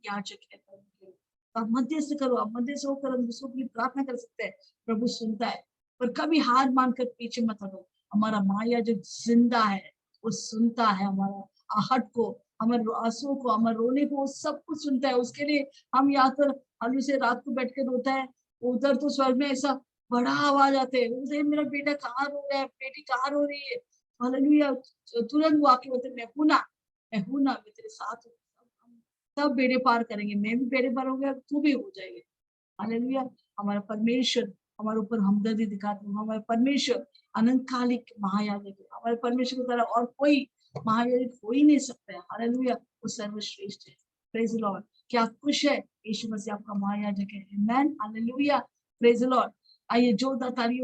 Speaker 2: याजक है प्रभु के। तो आप मध्यस्थ करो, आप मध्यस्थ होकर हम दूसरों के लिए प्रार्थना कर सकते हैं, प्रभु सुनता है। पर कभी हार मानकर पीछे मत हटो। हमारा महायाजक जिंदा है, वो सुनता है हमारा आहट को, हमारे आंसुओं को, हमारे रोने को, सब कुछ सुनता है। उसके लिए हम यहाँ पर हालू से रात को बैठ के रोता है, उधर तो स्वर्ग में ऐसा बड़ा आवाज आते है, उधर मेरा बेटा कहाँ रो रहा है, बेटी कहाँ रो रही है। हालेलुया। तुरंत वो आके बोलते मैं हूं ना, मैं हूं ना, मैं तेरे साथ हूँ। सब बेड़े पार करेंगे, मैं भी बेड़े पार हो गया, तू भी हो जाएगा। हालेलुया। हमारा परमेश्वर हमारे ऊपर हमदर्दी दिखाते हैं। हमारे परमेश्वर अनंतकालिक महायाजक है। हमारे परमेश्वर की तरह और कोई महायाजक हो ही नहीं सकता है। हालेलुया। वो सर्वश्रेष्ठ है। Praise the Lord. क्या आप खुश है? यीशु मसीह आपका महायाजक है। आमेन। हालेलुया। Praise the Lord. आइए जोरदार तालियों